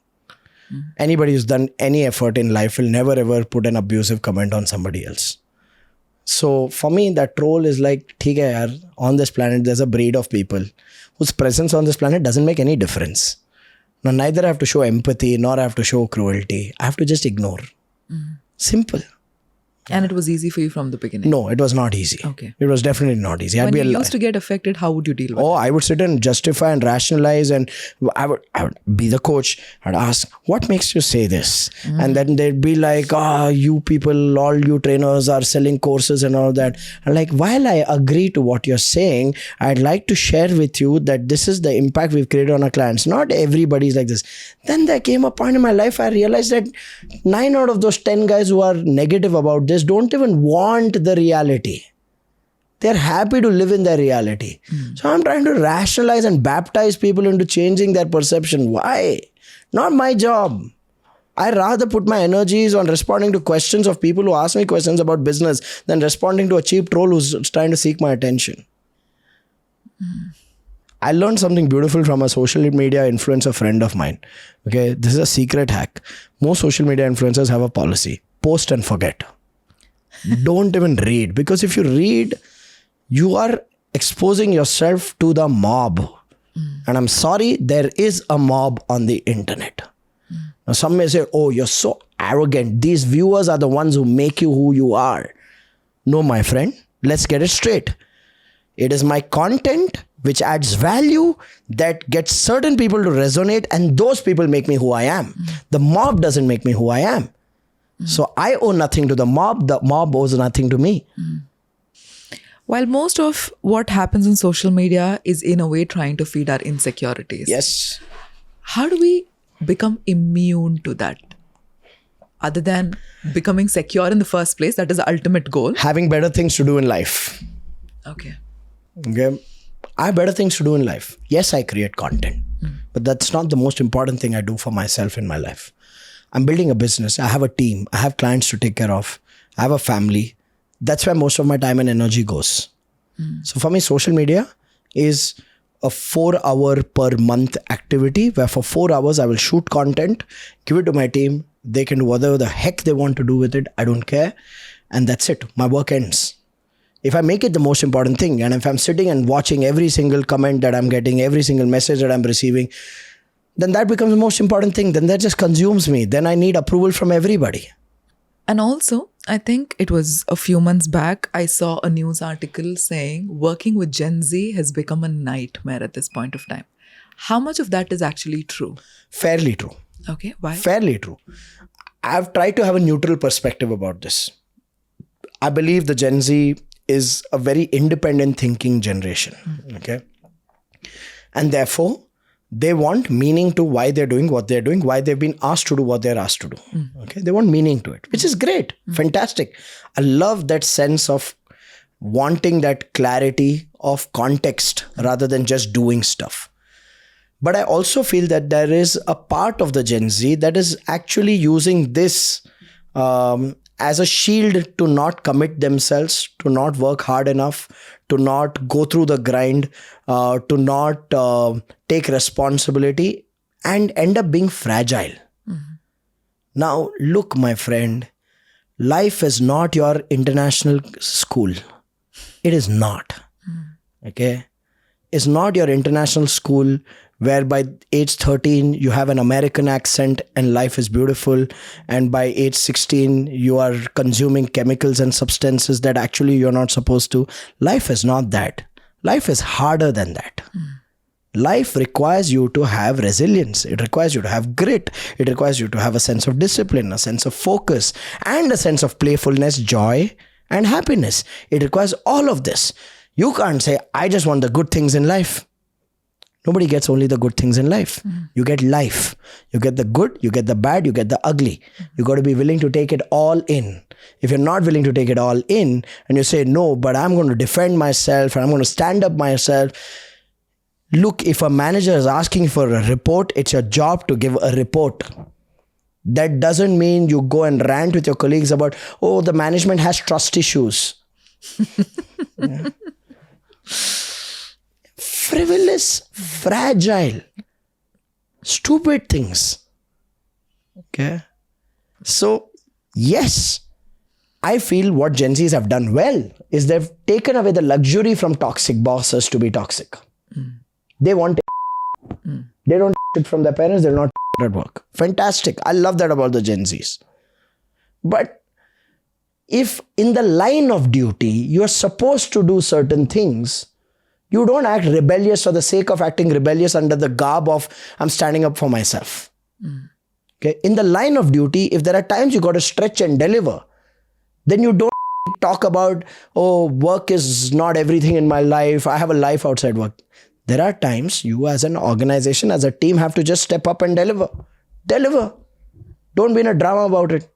Anybody who's done any effort in life will never ever put an abusive comment on somebody else. So for me, that troll is like, theek hai yaar, on this planet, there's a breed of people whose presence on this planet doesn't make any difference. Now, neither I have to show empathy, nor I have to show cruelty. I have to just ignore. Simple. And it was easy for you from the beginning? No, it was not easy. Okay. It was definitely not easy. When you used to get affected, how would you deal with it? I would sit and justify and rationalize, and I would be the coach. I'd ask, what makes you say this? And then they'd be like, you people, all you trainers are selling courses and all that. And like, while I agree to what you're saying, I'd like to share with you that this is the impact we've created on our clients. Not everybody's like this. Then there came a point in my life I realized that 9 out of those 10 guys who are negative about this don't even want the reality. They're happy to live in their reality. So I'm trying to rationalize and baptize people into changing their perception. Why? Not my job. I rather put my energies on responding to questions of people who ask me questions about business than responding to a cheap troll who's trying to seek my attention. I learned something beautiful from a social media influencer friend of mine. Okay, this is a secret hack. Most social media influencers have a policy: post and forget. Don't even read, because if you read, you are exposing yourself to the mob. And I'm sorry, there is a mob on the internet. Now some may say, oh, you're so arrogant. These viewers are the ones who make you who you are. No, my friend, let's get it straight. It is my content which adds value that gets certain people to resonate, and those people make me who I am. The mob doesn't make me who I am. So I owe nothing to the mob owes nothing to me. While most of what happens in social media is in a way trying to feed our insecurities. Yes. How do we become immune to that? Other than becoming secure in the first place, that is the ultimate goal. Having better things to do in life. Okay. I have better things to do in life. Yes, I create content. But that's not the most important thing I do for myself in my life. I'm building a business. I have a team. I have clients to take care of. I have a family. That's where most of my time and energy goes. So for me, social media is a 4-hour per month activity where for 4 hours I will shoot content, give it to my team. They can do whatever the heck they want to do with it. I don't care. And that's it. My work ends. If I make it the most important thing, and if I'm sitting and watching every single comment that I'm getting, every single message that I'm receiving, then that becomes the most important thing. Then that just consumes me. Then I need approval from everybody. And also, I think it was a few months back, I saw a news article saying working with Gen Z has become a nightmare at this point of time. How much of that is actually true? Fairly true. Okay, why? Fairly true. I've tried to have a neutral perspective about this. I believe the Gen Z is a very independent thinking generation. Okay. And therefore, they want meaning to why they're doing what they're doing, why they've been asked to do what they're asked to do. Okay. They want meaning to it, which is great. Fantastic. I love that sense of wanting that clarity of context rather than just doing stuff. But I also feel that there is a part of the Gen Z that is actually using this as a shield to not commit themselves, to not work hard enough, to not go through the grind, to not take responsibility and end up being fragile. Now, look, my friend, life is not your international school. It is not. Okay? It's not your international school where by age 13 you have an American accent and life is beautiful, and by age 16 you are consuming chemicals and substances that actually you're not supposed to. Life is not that. Life is harder than that. Life requires you to have resilience. It requires you to have grit. It requires you to have a sense of discipline, a sense of focus, and a sense of playfulness, joy, and happiness. It requires all of this. You can't say, I just want the good things in life. Nobody gets only the good things in life. You get life. You get the good, you get the bad, you get the ugly. You got to be willing to take it all in. If you're not willing to take it all in and you say, no, but I'm going to defend myself and I'm going to stand up myself. Look, if a manager is asking for a report, it's your job to give a report. That doesn't mean you go and rant with your colleagues about, oh, the management has trust issues. Yeah. Frivolous, fragile, stupid things. Okay. So, yes, I feel what Gen Zs have done well is they've taken away the luxury from toxic bosses to be toxic. They want it. They don't it from their parents. They're not at work. Fantastic. I love that about the Gen Zs. But if in the line of duty, you're supposed to do certain things, you don't act rebellious for the sake of acting rebellious under the garb of, I'm standing up for myself. Okay. In the line of duty, if there are times you got to stretch and deliver, then you don't talk about, oh, work is not everything in my life. I have a life outside work. There are times you as an organization, as a team have to just step up and deliver. Deliver. Don't be in a drama about it.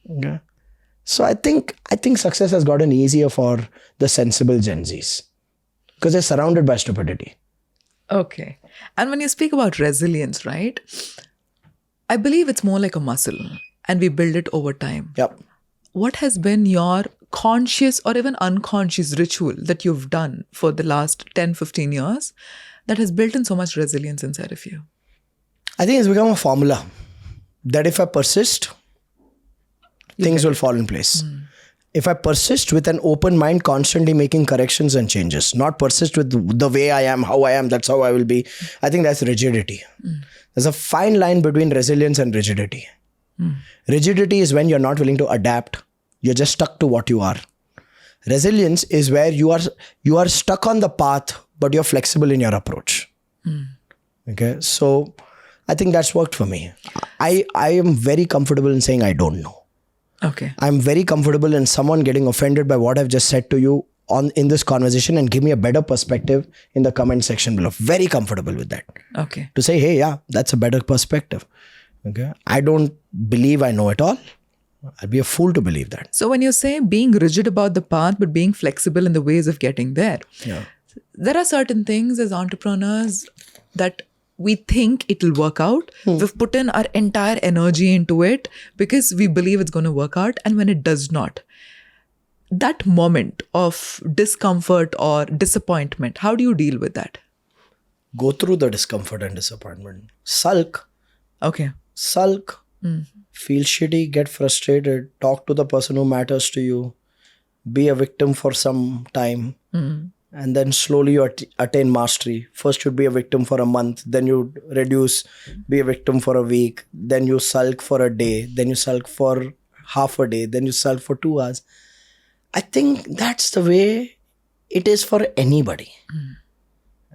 Okay. So I think success has gotten easier for the sensible Gen Zs because they're surrounded by stupidity. Okay. And when you speak about resilience, right? I believe it's more like a muscle and we build it over time. Yep. What has been your conscious or even unconscious ritual that you've done for the last 10, 15 years that has built in so much resilience inside of you? I think it's become a formula that if I persist, things will fall in place. If I persist with an open mind, constantly making corrections and changes, not persist with the way I am, how I am, that's how I will be, I think that's rigidity. There's a fine line between resilience and rigidity. Rigidity is when you're not willing to adapt. You're just stuck to what you are. Resilience is where you are stuck on the path, but you're flexible in your approach. Okay, so I think that's worked for me. I am very comfortable in saying I don't know. Okay. I'm very comfortable in someone getting offended by what I've just said to you in this conversation and give me a better perspective in the comment section below. Very comfortable with that. Okay. To say, hey, yeah, that's a better perspective. Okay. I don't believe I know it all. I'd be a fool to believe that. So when you say being rigid about the path, but being flexible in the ways of getting there, there are certain things as entrepreneurs that we think it'll work out. We've put in our entire energy into it because we believe it's going to work out. And when it does not, that moment of discomfort or disappointment, how do you deal with that? Go through the discomfort and disappointment. Sulk, Okay. feel shitty, get frustrated, talk to the person who matters to you, be a victim for some time, and then slowly you attain mastery. First you'd be a victim for a month, then you reduce, be a victim for a week, then you sulk for a day, then you sulk for half a day, then you sulk for 2 hours. I think that's the way it is for anybody.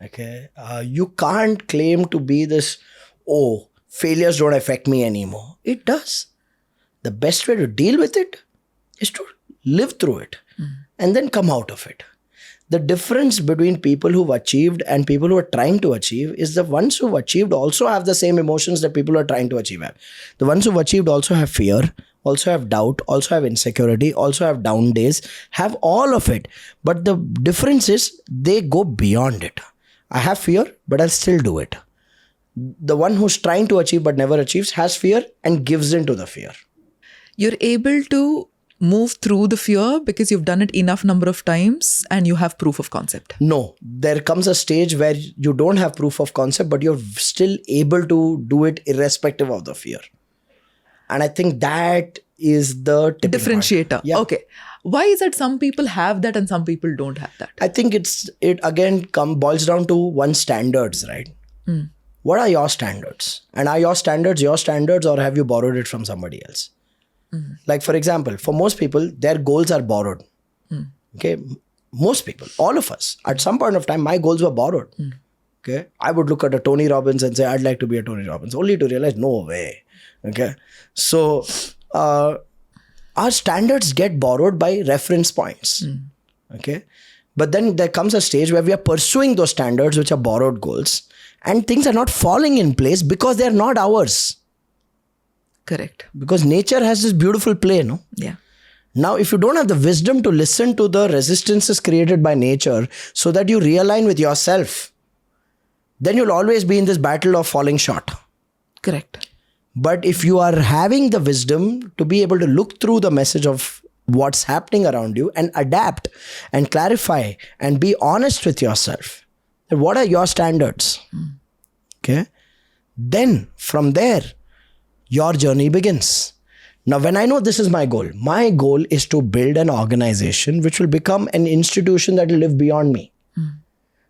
Okay, you can't claim to be this, oh, failures don't affect me anymore. It does. The best way to deal with it is to live through it and then come out of it. The difference between people who've achieved and people who are trying to achieve is the ones who've achieved also have the same emotions that people who are trying to achieve have. The ones who've achieved also have fear, also have doubt, also have insecurity, also have down days, have all of it. But the difference is they go beyond it. I have fear, but I'll still do it. The one who's trying to achieve but never achieves has fear and gives in to the fear. You're able to move through the fear because you've done it enough number of times and you have proof of concept. No, there comes a stage where you don't have proof of concept, but you're still able to do it irrespective of the fear. And I think that is the tipping Differentiator. point. Yeah. Okay. Why is it some people have that and some people don't have that? I think it again boils down to one's standards, right? What are your standards? And are your standards, or have you borrowed it from somebody else? Like, for example, for most people, their goals are borrowed. Okay. Most people, all of us, at some point of time, my goals were borrowed. Okay. I would look at a Tony Robbins and say, I'd like to be a Tony Robbins, only to realize, no way. Okay. So, our standards get borrowed by reference points. Okay. But then there comes a stage where we are pursuing those standards, which are borrowed goals, and things are not falling in place because they're not ours. Correct. Because nature has this beautiful play, no? Yeah. Now, if you don't have the wisdom to listen to the resistances created by nature so that you realign with yourself, then you'll always be in this battle of falling short. Correct. But if you are having the wisdom to be able to look through the message of what's happening around you and adapt and clarify and be honest with yourself, then what are your standards? Okay. Then from there, your journey begins. Now, when I know this is my goal is to build an organization which will become an institution that will live beyond me.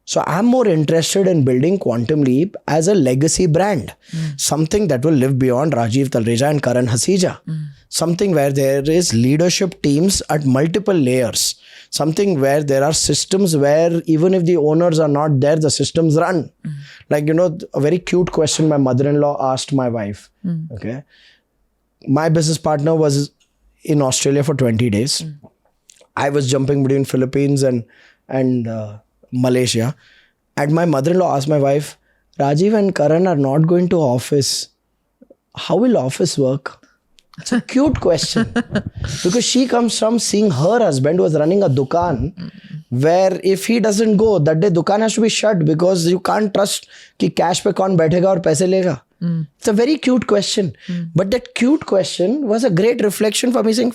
So I'm more interested in building Quantum Leap as a legacy brand, something that will live beyond Rajiv Talreja and Karan Hasija, something where there is leadership teams at multiple layers, something where there are systems where even if the owners are not there, the systems run. Like, a very cute question my mother-in-law asked my wife. Okay. My business partner was in Australia for 20 days. I was jumping between Philippines and Malaysia. And my mother-in-law asked my wife, Rajiv and Karan are not going to office. How will office work? It's a cute question. Because she comes from seeing her husband was running a dukaan where if he doesn't go, that day dukaan has to be shut because you can't trust ki cash pe kaun baithega aur paise lega. It's a very cute question. But that cute question was a great reflection for me saying,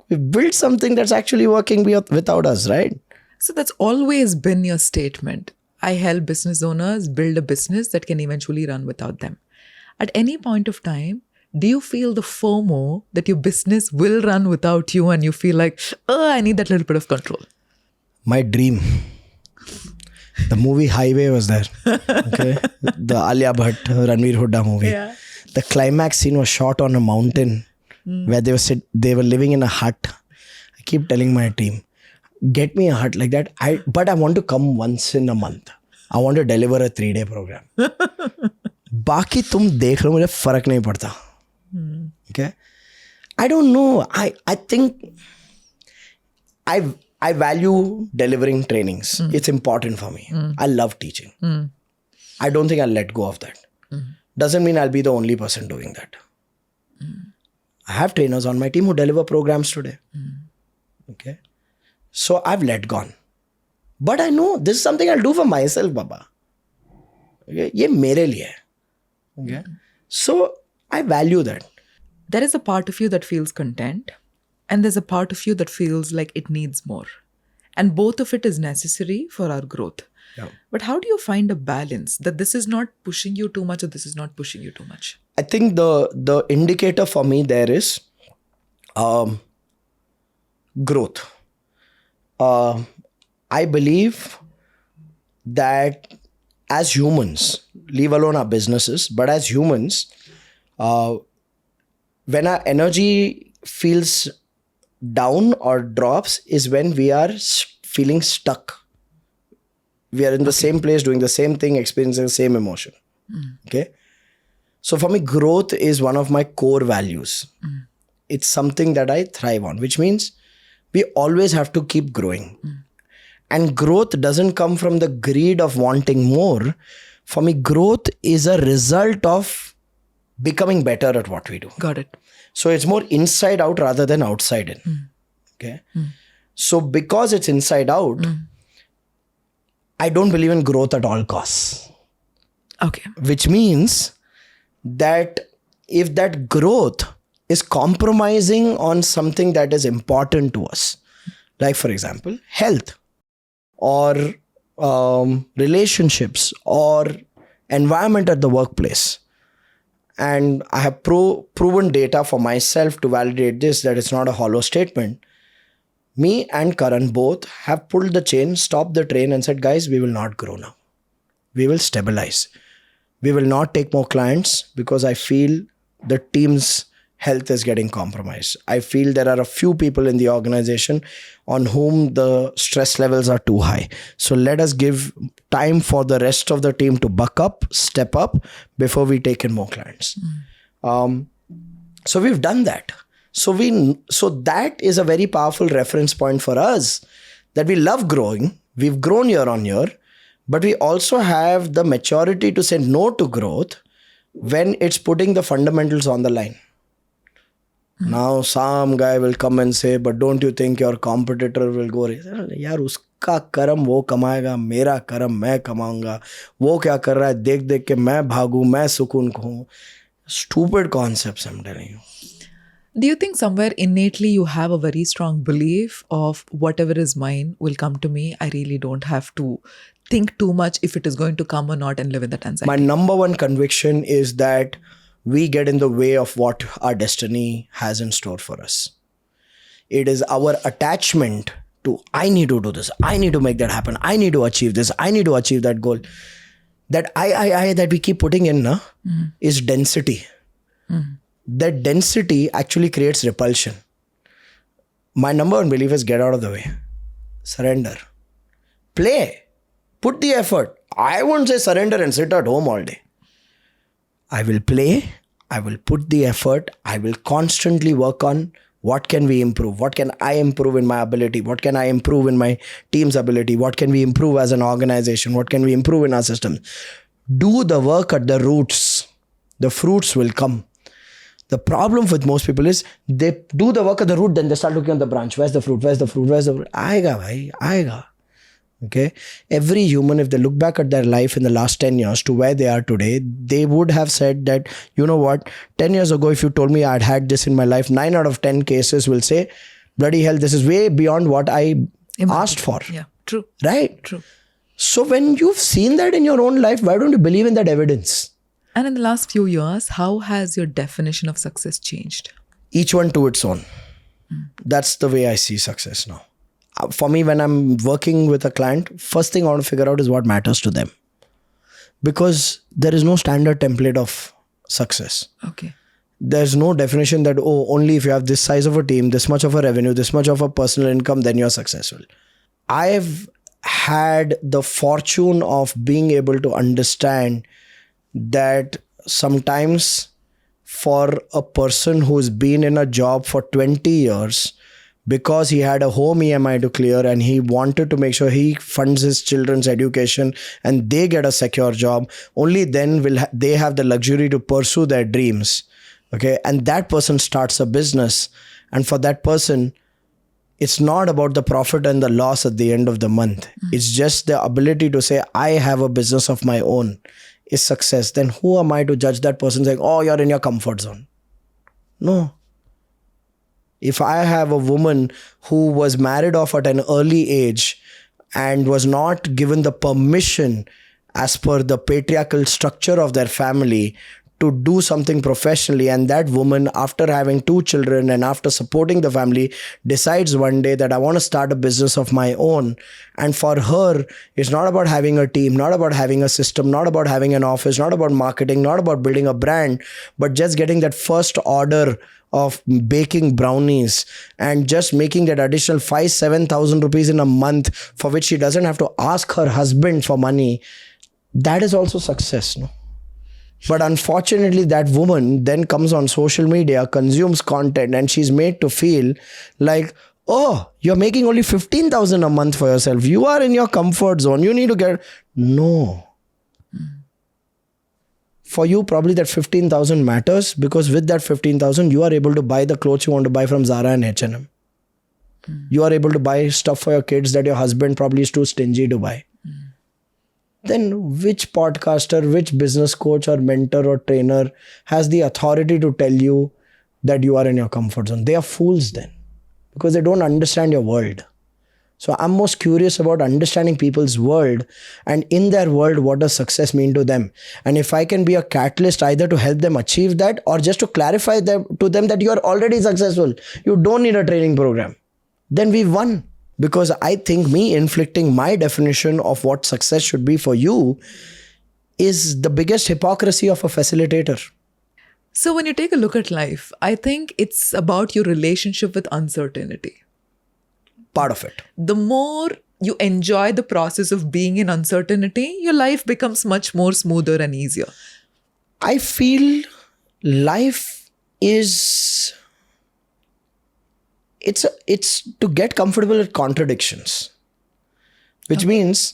we've built something that's actually working without us, right? So that's always been your statement. I help business owners build a business that can eventually run without them. At any point of time, do you feel the FOMO that your business will run without you and you feel like, I need that little bit of control? My dream. The movie Highway was there. Okay. The Alia Bhatt, Ranveer Hooda movie. Yeah. The climax scene was shot on a mountain where they were living in a hut. I keep telling my team, get me a hut like that. But I want to come once in a month. I want to deliver a 3-day program. बाकी तुम देख लो मुझे फर्क नहीं पड़ता. Okay. I don't know. I think I value delivering trainings. It's important for me. I love teaching. I don't think I'll let go of that. Doesn't mean I'll be the only person doing that. I have trainers on my team who deliver programs today. Okay. So I've let gone. But I know this is something I'll do for myself, Baba. Okay. Ye mere liye hai. Okay. So I value that. There is a part of you that feels content and there's a part of you that feels like it needs more. And both of it is necessary for our growth. Yeah. But how do you find a balance that this is not pushing you too much or this is not pushing you too much? I think the indicator for me there is growth. I believe that as humans, leave alone our businesses, but as humans, when our energy feels down or drops is when we are feeling stuck. We are in the same place, doing the same thing, experiencing the same emotion. Okay. So for me, growth is one of my core values. It's something that I thrive on, which means we always have to keep growing. And growth doesn't come from the greed of wanting more. For me, growth is a result of becoming better at what we do. Got it. So it's more inside out rather than outside in. Okay. So because it's inside out, I don't believe in growth at all costs. Okay. Which means that if that growth is compromising on something that is important to us, like for example, health or relationships or environment at the workplace, and I have proven data for myself to validate this, that it's not a hollow statement. Me and Karan both have pulled the chain, stopped the train and said, guys, we will not grow now. We will stabilize. We will not take more clients because I feel the team's health is getting compromised. I feel there are a few people in the organization on whom the stress levels are too high. So let us give time for the rest of the team to buck up, step up before we take in more clients. So we've done that. So that is a very powerful reference point for us, that we love growing. We've grown year on year, but we also have the maturity to say no to growth when it's putting the fundamentals on the line. Now some guy will come and say, but don't you think your competitor will go? यार उसका कर्म वो कमाएगा, मेरा कर्म मैं कमाऊंगा. वो क्या कर रहा है देख देख के मैं भागूं, मैं सुकून कहूं. Stupid concepts, I'm telling you. Do you think somewhere innately you have a very strong belief of whatever is mine will come to me? I really don't have to think too much if it is going to come or not and live in that anxiety. My number one conviction is that we get in the way of what our destiny has in store for us. It is our attachment to, I need to do this, I need to make that happen, I need to achieve this, I need to achieve that goal. That I that we keep putting in is density. That density actually creates repulsion. My number one belief is get out of the way. Surrender. Play. Put the effort. I won't say surrender and sit at home all day. I will play. I will put the effort. I will constantly work on what can we improve? What can I improve in my ability? What can I improve in my team's ability? What can we improve as an organization? What can we improve in our system? Do the work at the roots. The fruits will come. The problem with most people is they do the work at the root, then they start looking at the branch. Where's the fruit? Where's the fruit? Where's the fruit? Aayega bhai, aayega. Okay. Every human, if they look back at their life in the last 10 years to where they are today, they would have said that, you know what, 10 years ago, if you told me I'd had this in my life, 9 out of 10 cases will say, bloody hell, this is way beyond what I asked for. Yeah, true. Right? True. So when you've seen that in your own life, why don't you believe in that evidence? And in the last few years, how has your definition of success changed? Each one to its own. That's the way I see success now. For me, when I'm working with a client, first thing I want to figure out is what matters to them. Because there is no standard template of success. Okay. There's no definition that, oh, only if you have this size of a team, this much of a revenue, this much of a personal income, then you're successful. I've had the fortune of being able to understand that sometimes for a person who's been in a job for 20 years, because he had a home EMI to clear and he wanted to make sure he funds his children's education and they get a secure job, only then will they have the luxury to pursue their dreams. Okay. And that person starts a business. And for that person, it's not about the profit and the loss at the end of the month. It's just the ability to say, I have a business of my own is success. Then who am I to judge that person saying, oh, you're in your comfort zone? No. If I have a woman who was married off at an early age and was not given the permission as per the patriarchal structure of their family to do something professionally, and that woman, after having 2 children and after supporting the family, decides one day that I want to start a business of my own. And for her, it's not about having a team, not about having a system, not about having an office, not about marketing, not about building a brand, but just getting that first order of baking brownies and just making that additional 5,000-7,000 rupees in a month, for which she doesn't have to ask her husband for money. That is also success, no? But unfortunately, that woman then comes on social media, consumes content, and she's made to feel like, oh, you're making only 15,000 a month for yourself. You are in your comfort zone. You need to get... No. For you, probably that 15,000 matters, because with that 15,000, you are able to buy the clothes you want to buy from Zara and H&M. You are able to buy stuff for your kids that your husband probably is too stingy to buy. Then which podcaster, which business coach or mentor or trainer has the authority to tell you that you are in your comfort zone? They are fools then, because they don't understand your world. So I'm most curious about understanding people's world, and in their world, what does success mean to them? And if I can be a catalyst either to help them achieve that or just to clarify to them that you are already successful, you don't need a training program, then we've won. Because I think me inflicting my definition of what success should be for you is the biggest hypocrisy of a facilitator. So when you take a look at life, I think it's about your relationship with uncertainty. Part of it. The more you enjoy the process of being in uncertainty, your life becomes much more smoother and easier. I feel life is... It's to get comfortable with contradictions, which means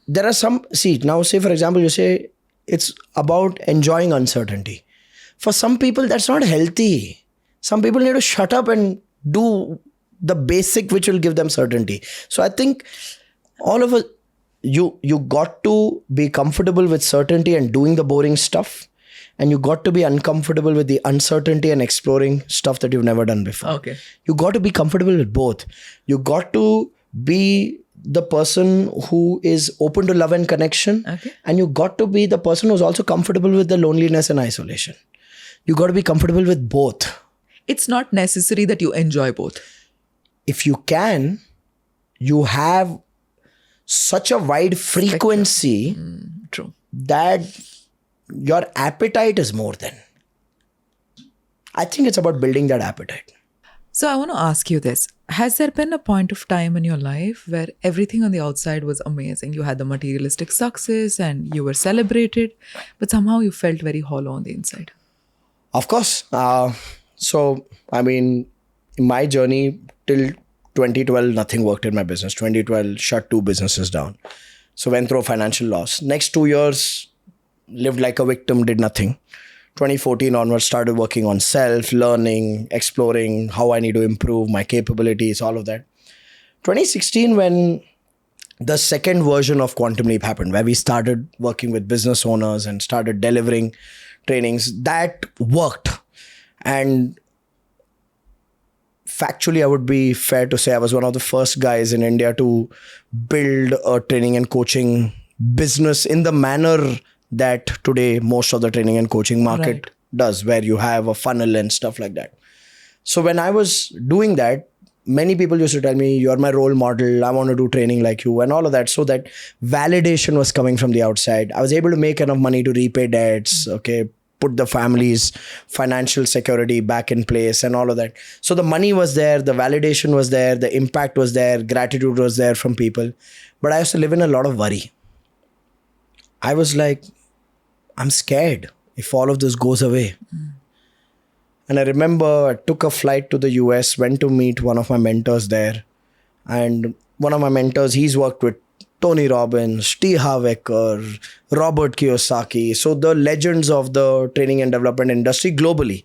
there are some... See, now say for example, you say it's about enjoying uncertainty. For some people, that's not healthy. Some people need to shut up and do the basic which will give them certainty. So I think all of us, you got to be comfortable with certainty and doing the boring stuff. And you got to be uncomfortable with the uncertainty and exploring stuff that you've never done before. Okay. You got to be comfortable with both. You got to be the person who is open to love and connection. Okay. And you got to be the person who's also comfortable with the loneliness and isolation. You got to be comfortable with both. It's not necessary that you enjoy both. If you can, you have such a wide frequency True. that your appetite is more than. I think it's about building that appetite. So I want to ask you this. Has there been a point of time in your life where everything on the outside was amazing? You had the materialistic success and you were celebrated, but somehow you felt very hollow on the inside? Of course. So, I mean, in my journey till 2012, nothing worked in my business. 2012, shut 2 businesses down. So went through a financial loss. Next 2 years, lived like a victim, did nothing. 2014 onwards, started working on self, learning, exploring how I need to improve my capabilities, all of that. 2016, when the second version of Quantum Leap happened, where we started working with business owners and started delivering trainings, that worked. And factually, I would be fair to say I was one of the first guys in India to build a training and coaching business in the manner that today most of the training and coaching market does, where you have a funnel and stuff like that. So when I was doing that, many people used to tell me, you're my role model, I want to do training like you and all of that. So that validation was coming from the outside. I was able to make enough money to repay debts, okay, put the family's financial security back in place and all of that. So the money was there, the validation was there, the impact was there, gratitude was there from people. But I used to live in a lot of worry. I was like, I'm scared if all of this goes away. And I remember I took a flight to the US, went to meet one of my mentors there. And one of my mentors, he's worked with Tony Robbins, T. Harv Eker, Robert Kiyosaki. So the legends of the training and development industry globally.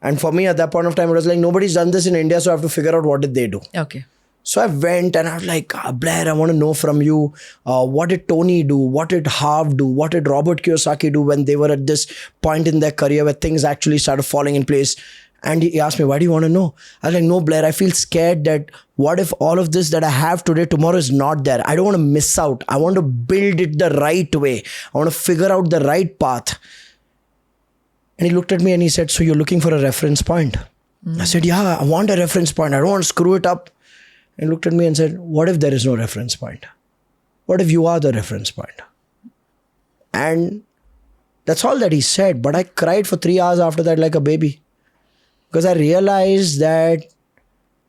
And for me at that point of time, it was like, nobody's done this in India, so I have to figure out what did they do. Okay. So I went and I was like, Blair, I want to know from you, what did Tony do? What did Harv do? What did Robert Kiyosaki do when they were at this point in their career where things actually started falling in place? And he asked me, why do you want to know? I was like, no, Blair, I feel scared that what if all of this that I have today, tomorrow is not there? I don't want to miss out. I want to build it the right way. I want to figure out the right path. And he looked at me and he said, so you're looking for a reference point? I said, yeah, I want a reference point. I don't want to screw it up. And he looked at me and said, what if there is no reference point? What if you are the reference point? And that's all that he said. But I cried for 3 hours after that like a baby. Because I realized that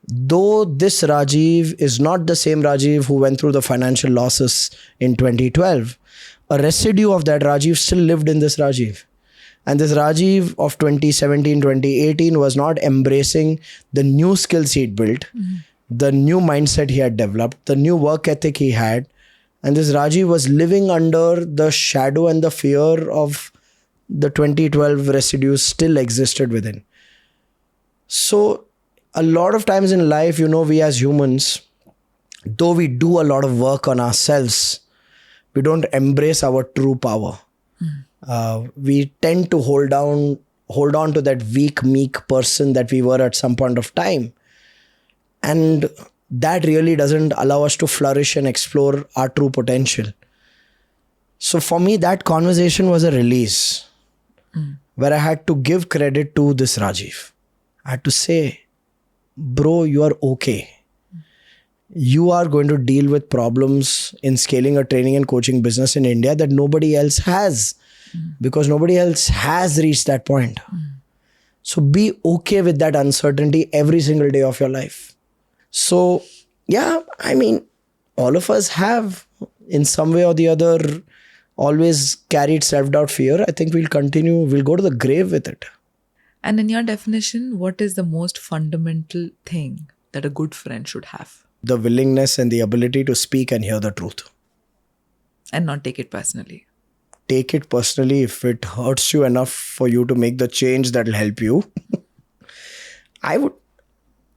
though this Rajiv is not the same Rajiv who went through the financial losses in 2012, a residue of that Rajiv still lived in this Rajiv. And this Rajiv of 2017, 2018 was not embracing the new skills he'd built, the new mindset he had developed, the new work ethic he had. And this Rajiv was living under the shadow and the fear of the 2012 residues still existed within. So a lot of times in life, we as humans, though we do a lot of work on ourselves, we don't embrace our true power. We tend to hold on to that weak, meek person that we were at some point of time. And that really doesn't allow us to flourish and explore our true potential. So for me, that conversation was a release where I had to give credit to this Rajiv. I had to say, bro, you are okay. You are going to deal with problems in scaling a training and coaching business in India that nobody else has, because nobody else has reached that point. So be okay with that uncertainty every single day of your life. So yeah, all of us have in some way or the other always carried self-doubt, fear. I think we'll go to the grave with it. And in your definition, what is the most fundamental thing that a good friend should have? The willingness and the ability to speak and hear the truth. And not take it personally. Take it personally if it hurts you enough for you to make the change that will help you.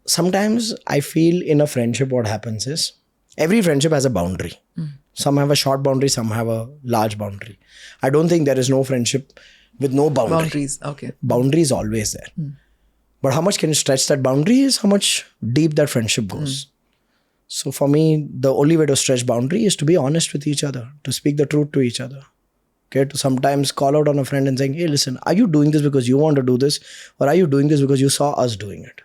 Sometimes I feel in a friendship what happens is, every friendship has a boundary. Some have a short boundary, some have a large boundary. I don't think there is no friendship with no boundary. Boundaries, okay. Boundary is always there. But how much can you stretch that boundary is how much deep that friendship goes. So for me, the only way to stretch boundary is to be honest with each other, to speak the truth to each other. Okay, to sometimes call out on a friend and saying, hey, listen, are you doing this because you want to do this? Or are you doing this because you saw us doing it?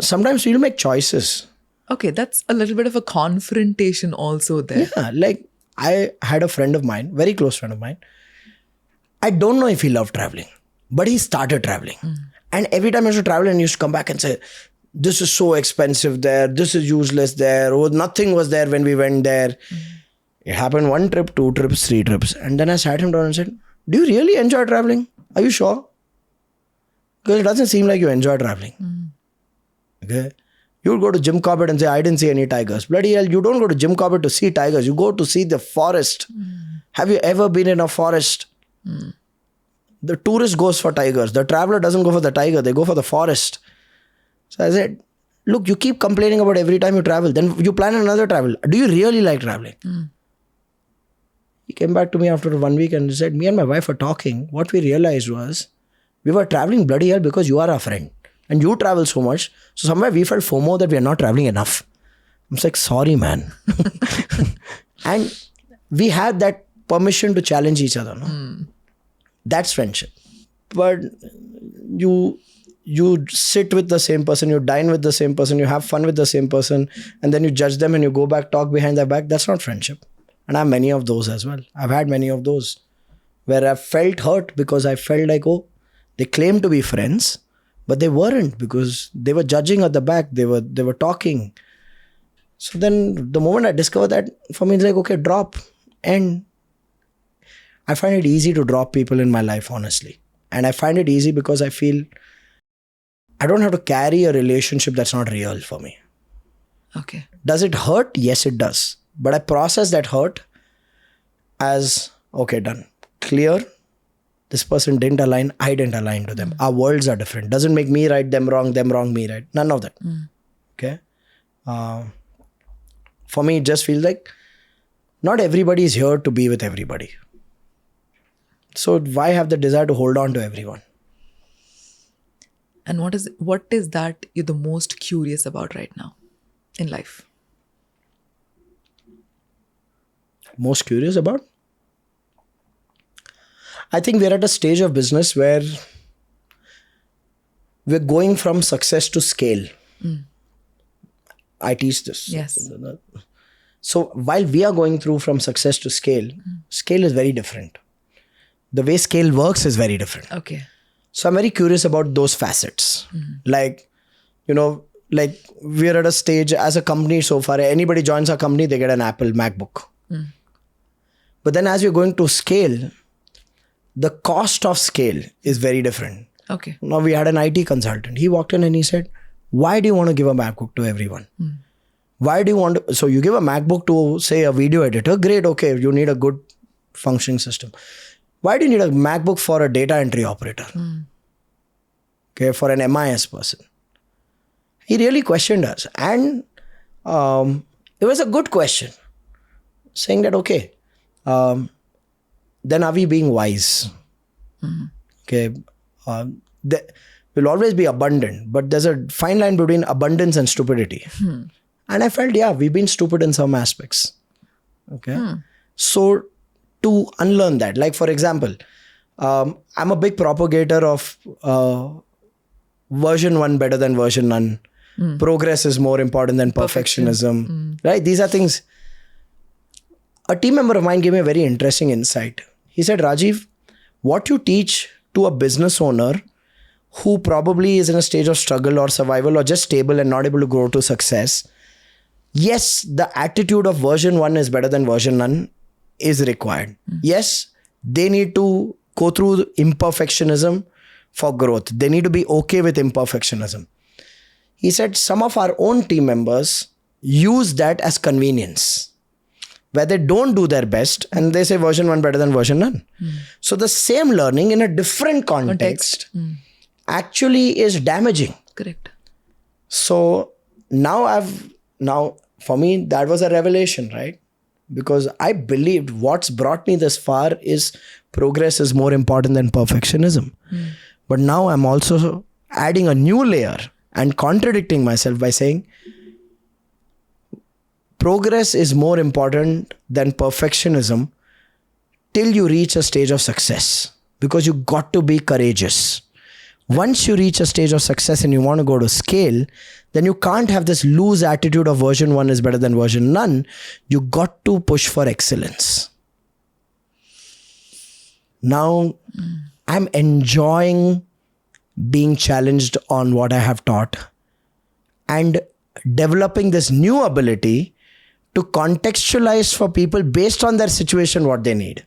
Sometimes we'll make choices. Okay, that's a little bit of a confrontation also there. Yeah, like I had a friend of mine, very close friend of mine. I don't know if he loved traveling, but he started traveling. And every time he used to travel and he used to come back and say, this is so expensive there, this is useless there, or nothing was there when we went there. It happened 1 trip, 2 trips, 3 trips. And then I sat him down and said, do you really enjoy traveling? Are you sure? Because it doesn't seem like you enjoy traveling. Okay. You would go to Jim Corbett and say, I didn't see any tigers. Bloody hell, you don't go to Jim Corbett to see tigers. You go to see the forest. Have you ever been in a forest? The tourist goes for tigers. The traveler doesn't go for the tiger. They go for the forest. So I said, look, you keep complaining about every time you travel. Then you plan another travel. Do you really like traveling? He came back to me after 1 week and said, me and my wife were talking. What we realized was, we were traveling bloody hell because you are our friend. And you travel so much. So somewhere we felt FOMO that we are not traveling enough. I'm like, sorry, man. And we had that permission to challenge each other. No? That's friendship. But you sit with the same person, you dine with the same person, you have fun with the same person, and then you judge them and you go back, talk behind their back. That's not friendship. And I have many of those as well. I've had many of those where I felt hurt because I felt like, oh, they claim to be friends, but they weren't, because they were judging at the back. They were talking. So then the moment I discovered that, for me, it's like, okay, drop. And I find it easy to drop people in my life, honestly. And I find it easy because I feel I don't have to carry a relationship that's not real for me. Okay. Does it hurt? Yes, it does. But I process that hurt as, okay, done. Clear. This person didn't align. I didn't align to them. Our worlds are different. Doesn't make me right, them wrong, me right. None of that. Okay. For me, it just feels like not everybody is here to be with everybody. So why have the desire to hold on to everyone? And what is that you're the most curious about right now in life? Most curious about? I think we're at a stage of business where we're going from success to scale. I teach this. Yes. So while we are going through from success to scale, scale is very different. The way scale works is very different. Okay. So I'm very curious about those facets. Like, like we're at a stage as a company so far, anybody joins our company, they get an Apple MacBook. But then as you're going to scale, the cost of scale is very different. Okay. Now we had an IT consultant. He walked in and he said, why do you want to give a MacBook to everyone? Why do you want to, so you give a MacBook to say a video editor, great, okay, you need a good functioning system. Why do you need a MacBook for a data entry operator? Okay, for an MIS person. He really questioned us. And it was a good question. Saying that, okay, then are we being wise? Okay, will always be abundant, but there's a fine line between abundance and stupidity. And I felt, yeah, we've been stupid in some aspects. Okay. So to unlearn that, like for example, I'm a big propagator of version 1 better than version none. Progress is more important than perfectionism. Right? These are things. A team member of mine gave me a very interesting insight. He said, Rajiv, what you teach to a business owner who probably is in a stage of struggle or survival or just stable and not able to grow to success, yes, the attitude of version 1 is better than version none is required. Yes, they need to go through imperfectionism for growth. They need to be okay with imperfectionism. He said some of our own team members use that as convenience, where they don't do their best and they say version 1 better than version none. So the same learning in a different context actually is damaging. Correct. So now for me, that was a revelation, right? Because I believed what's brought me this far is progress is more important than perfectionism. But now I'm also adding a new layer and contradicting myself by saying progress is more important than perfectionism till you reach a stage of success, because you got to be courageous. Once you reach a stage of success and you want to go to scale, then you can't have this loose attitude of version 1 is better than version none. You got to push for excellence. Now, I'm enjoying being challenged on what I have taught and developing this new ability to contextualize for people based on their situation what they need.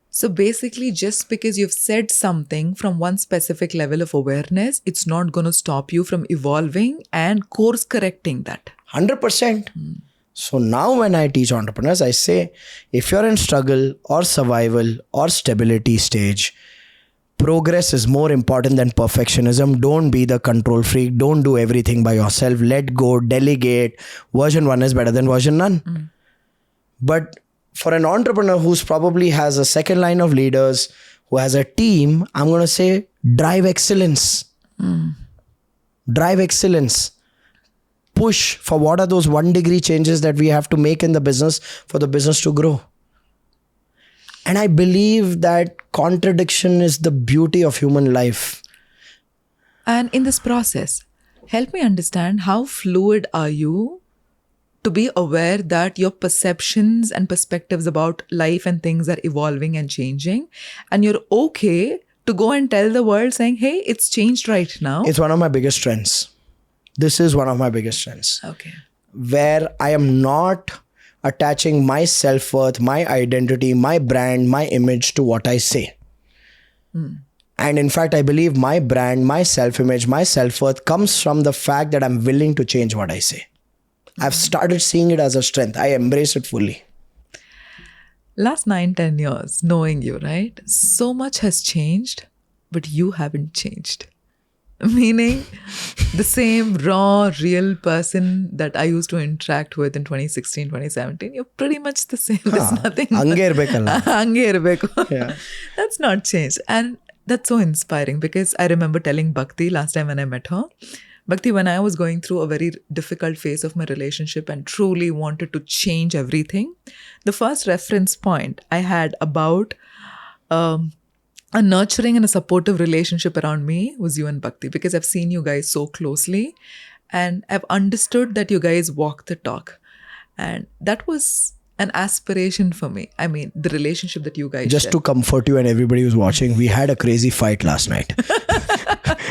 So basically, just because you've said something from one specific level of awareness, it's not going to stop you from evolving and course correcting that. 100%. So now when I teach entrepreneurs, I say, if you're in struggle or survival or stability stage, progress is more important than perfectionism. Don't be the control freak. Don't do everything by yourself. Let go, delegate. Version 1 is better than version none. But for an entrepreneur who's probably has a second line of leaders, who has a team, I'm going to say, drive excellence. Drive excellence. Push for what are those 1 degree changes that we have to make in the business for the business to grow. And I believe that contradiction is the beauty of human life. And in this process, help me understand, how fluid are you to be aware that your perceptions and perspectives about life and things are evolving and changing, and you're okay to go and tell the world saying, hey, it's changed right now? It's one of my biggest strengths. This is one of my biggest strengths. Okay. Where I am not attaching my self-worth, my identity, my brand, my image to what I say. And in fact, I believe my brand, my self-image, my self-worth comes from the fact that I'm willing to change what I say. I've started seeing it as a strength. I embrace it fully. Last 9-10 years, knowing you, right? So much has changed, but you haven't changed. Meaning the same raw, real person that I used to interact with in 2016, 2017, you're pretty much the same. There's nothing. ಹಂಗೆ ಇರ್ಬೇಕಲ್ಲ. ಹಂಗೆ ಇರ್ಬೇಕು. Yeah. That's not changed. And that's so inspiring because I remember telling Bhakti last time when I met her, Bhakti, when I was going through a very difficult phase of my relationship and truly wanted to change everything, the first reference point I had about a nurturing and a supportive relationship around me was you and Bhakti, because I've seen you guys so closely and I've understood that you guys walk the talk. And that was an aspiration for me. I mean, the relationship that you guys Just share. to comfort you and everybody who's watching, we had a crazy fight last night.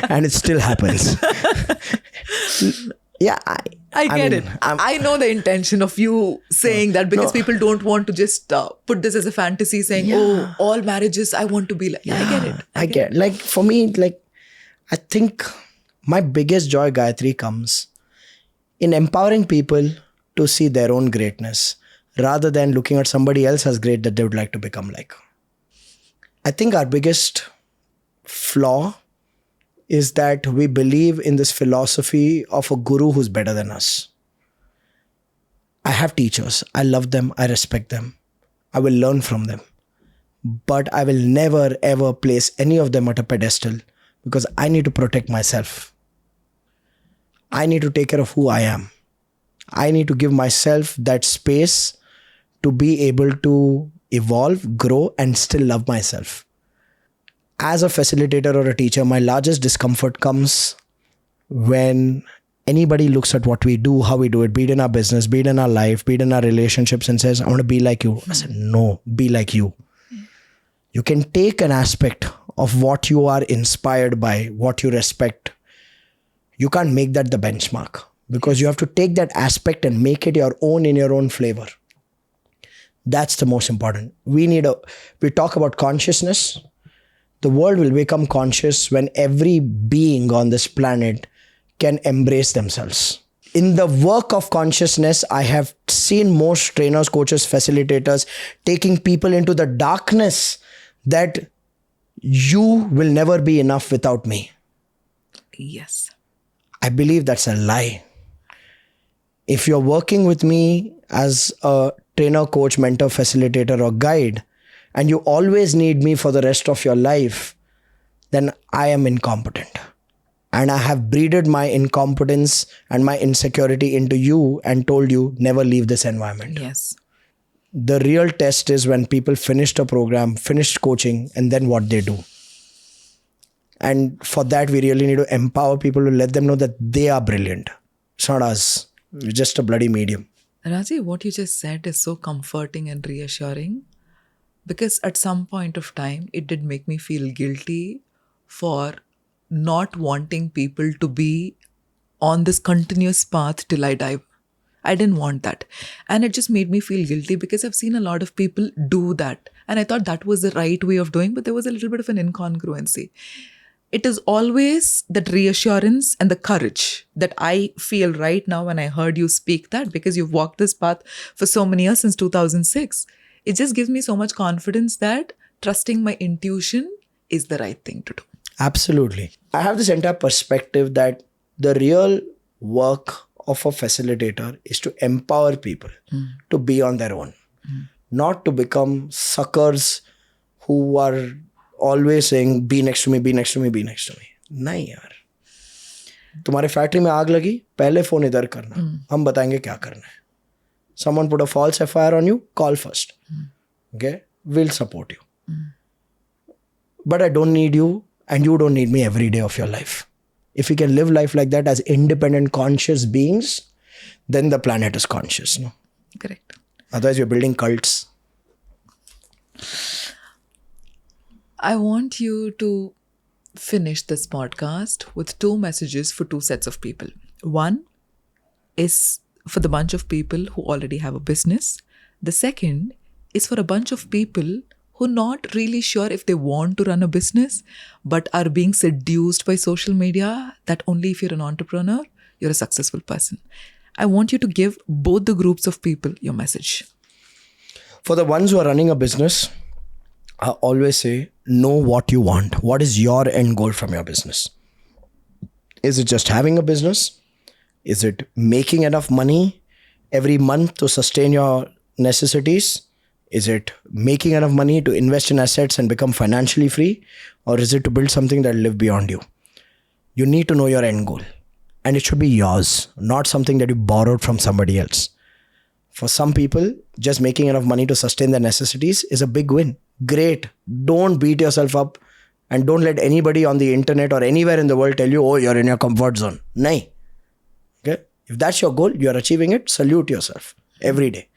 And it still happens. Yeah, I get mean, it. I know the intention of you saying that because people don't want to just put this as a fantasy saying, oh, all marriages, I want to be like, I get it. I get like for me, like I think my biggest joy, Gayathri, comes in empowering people to see their own greatness rather than looking at somebody else as great that they would like to become like. I think our biggest flaw is that we believe in this philosophy of a guru who's better than us. I have teachers. I love them. I respect them. I will learn from them. But I will never ever place any of them at a pedestal because I need to protect myself. I need to take care of who I am. I need to give myself that space to be able to evolve, grow, and still love myself. As a facilitator or a teacher, my largest discomfort comes when anybody looks at what we do, how we do it, be it in our business, be it in our life, be it in our relationships, and says, I want to be like you. I said, no, be like you. You can take an aspect of what you are inspired by, what you respect. You can't make that the benchmark because you have to take that aspect and make it your own in your own flavor. That's the most important. We talk about consciousness. The world will become conscious when every being on this planet can embrace themselves. In the work of consciousness, I have seen most trainers, coaches, facilitators taking people into the darkness that you will never be enough without me. Yes. I believe that's a lie. If you're working with me as a trainer, coach, mentor, facilitator, or guide, and you always need me for the rest of your life, then I am incompetent. And I have breeded my incompetence and my insecurity into you and told you, never leave this environment. Yes. The real test is when people finished a program, finished coaching, and then what they do. And for that, we really need to empower people to let them know that they are brilliant. It's not us. We're just a bloody medium. Rajiv, what you just said is so comforting and reassuring. Because at some point of time, it did make me feel guilty for not wanting people to be on this continuous path till I die. I didn't want that. And it just made me feel guilty because I've seen a lot of people do that. And I thought that was the right way of doing, but there was a little bit of an incongruency. It is always that reassurance and the courage that I feel right now when I heard you speak that, because you've walked this path for so many years since 2006. It just gives me so much confidence that trusting my intuition is the right thing to do. Absolutely. I have this entire perspective that the real work of a facilitator is to empower people to be on their own, not to become suckers who are always saying, be next to me, be next to me, be next to me. नहीं यार, तुम्हारे factory में आग लगी, पहले phone इधर करना, हम बताएंगे क्या करना है. Someone put a false FIR on you, call first. Okay? We'll support you. But I don't need you and you don't need me every day of your life. If we can live life like that as independent, conscious beings, then the planet is conscious. No? Correct. Otherwise, we're building cults. I want you to finish this podcast with 2 messages for 2 sets of people. One is for the bunch of people who already have a business. The second is for a bunch of people who are not really sure if they want to run a business, but are being seduced by social media that only if you're an entrepreneur, you're a successful person. I want you to give both the groups of people your message. For the ones who are running a business, I always say, know what you want. What is your end goal from your business? Is it just having a business? Is it making enough money every month to sustain your necessities? Is it making enough money to invest in assets and become financially free? Or is it to build something that will live beyond you? You need to know your end goal. And it should be yours, not something that you borrowed from somebody else. For some people, just making enough money to sustain their necessities is a big win. Great. Don't beat yourself up and don't let anybody on the internet or anywhere in the world tell you, oh, you're in your comfort zone. Nahi. Okay? If that's your goal, you're achieving it, salute yourself every day.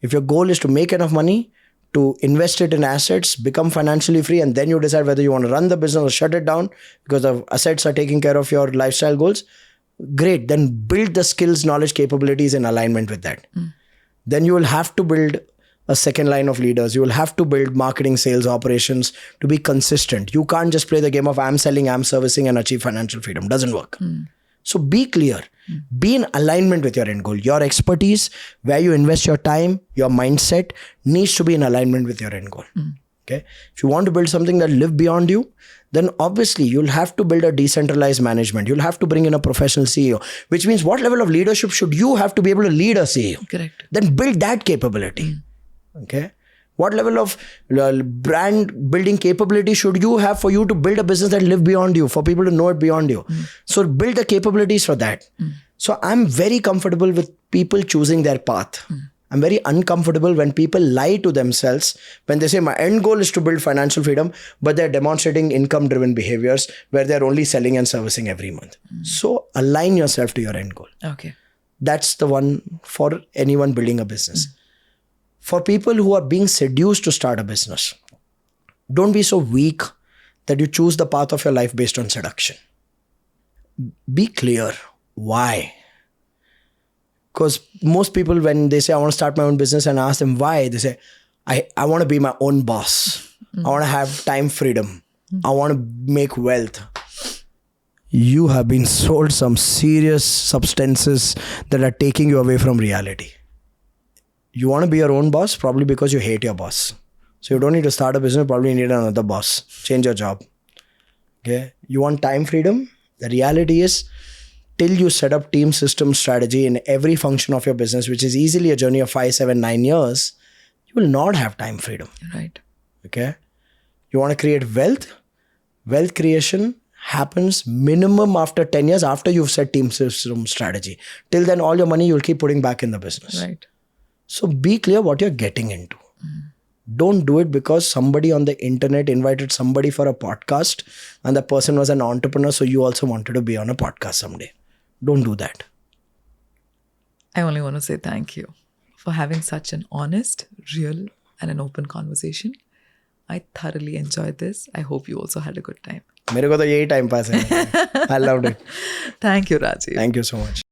If your goal is to make enough money, to invest it in assets, become financially free, and then you decide whether you want to run the business or shut it down because the assets are taking care of your lifestyle goals, great. Then build the skills, knowledge, capabilities in alignment with that. Then you will have to build a second line of leaders. You will have to build marketing, sales, operations to be consistent. You can't just play the game of I'm selling, I'm servicing and achieve financial freedom. Doesn't work. So be clear. Be in alignment with your end goal. Your expertise, where you invest your time, your mindset needs to be in alignment with your end goal. Okay. If you want to build something that live beyond you, then obviously you'll have to build a decentralized management. You'll have to bring in a professional CEO, which means what level of leadership should you have to be able to lead a CEO? Correct. Then build that capability. Okay. What level of brand building capability should you have for you to build a business that live beyond you, for people to know it beyond you? So build the capabilities for that. So I'm very comfortable with people choosing their path. I'm very uncomfortable when people lie to themselves when they say my end goal is to build financial freedom, but they're demonstrating income-driven behaviors where they're only selling and servicing every month. So align yourself to your end goal. Okay. That's the one for anyone building a business. For people who are being seduced to start a business, don't be so weak that you choose the path of your life based on seduction. Be clear. Why? Because most people, when they say, I want to start my own business and ask them why, they say, I want to be my own boss. I want to have time freedom. I want to make wealth. You have been sold some serious substances that are taking you away from reality. You want to be your own boss, probably because you hate your boss. So you don't need to start a business, probably need another boss. Change your job. Okay. You want time freedom? The reality is, till you set up team, system, strategy in every function of your business, which is easily a journey of 5, 7, 9 years, you will not have time freedom. Right. Okay. You want to create wealth? Wealth creation happens minimum after 10 years after you've set team, system, strategy. Till then, all your money you'll keep putting back in the business. Right. So be clear what you're getting into. Don't do it because somebody on the internet invited somebody for a podcast and the person was an entrepreneur, so you also wanted to be on a podcast someday. Don't do that. I only want to say thank you for having such an honest, real, and an open conversation. I thoroughly enjoyed this. I hope you also had a good time. मेरे को तो यही time pass है. I loved it. Thank you, Rajiv. Thank you so much.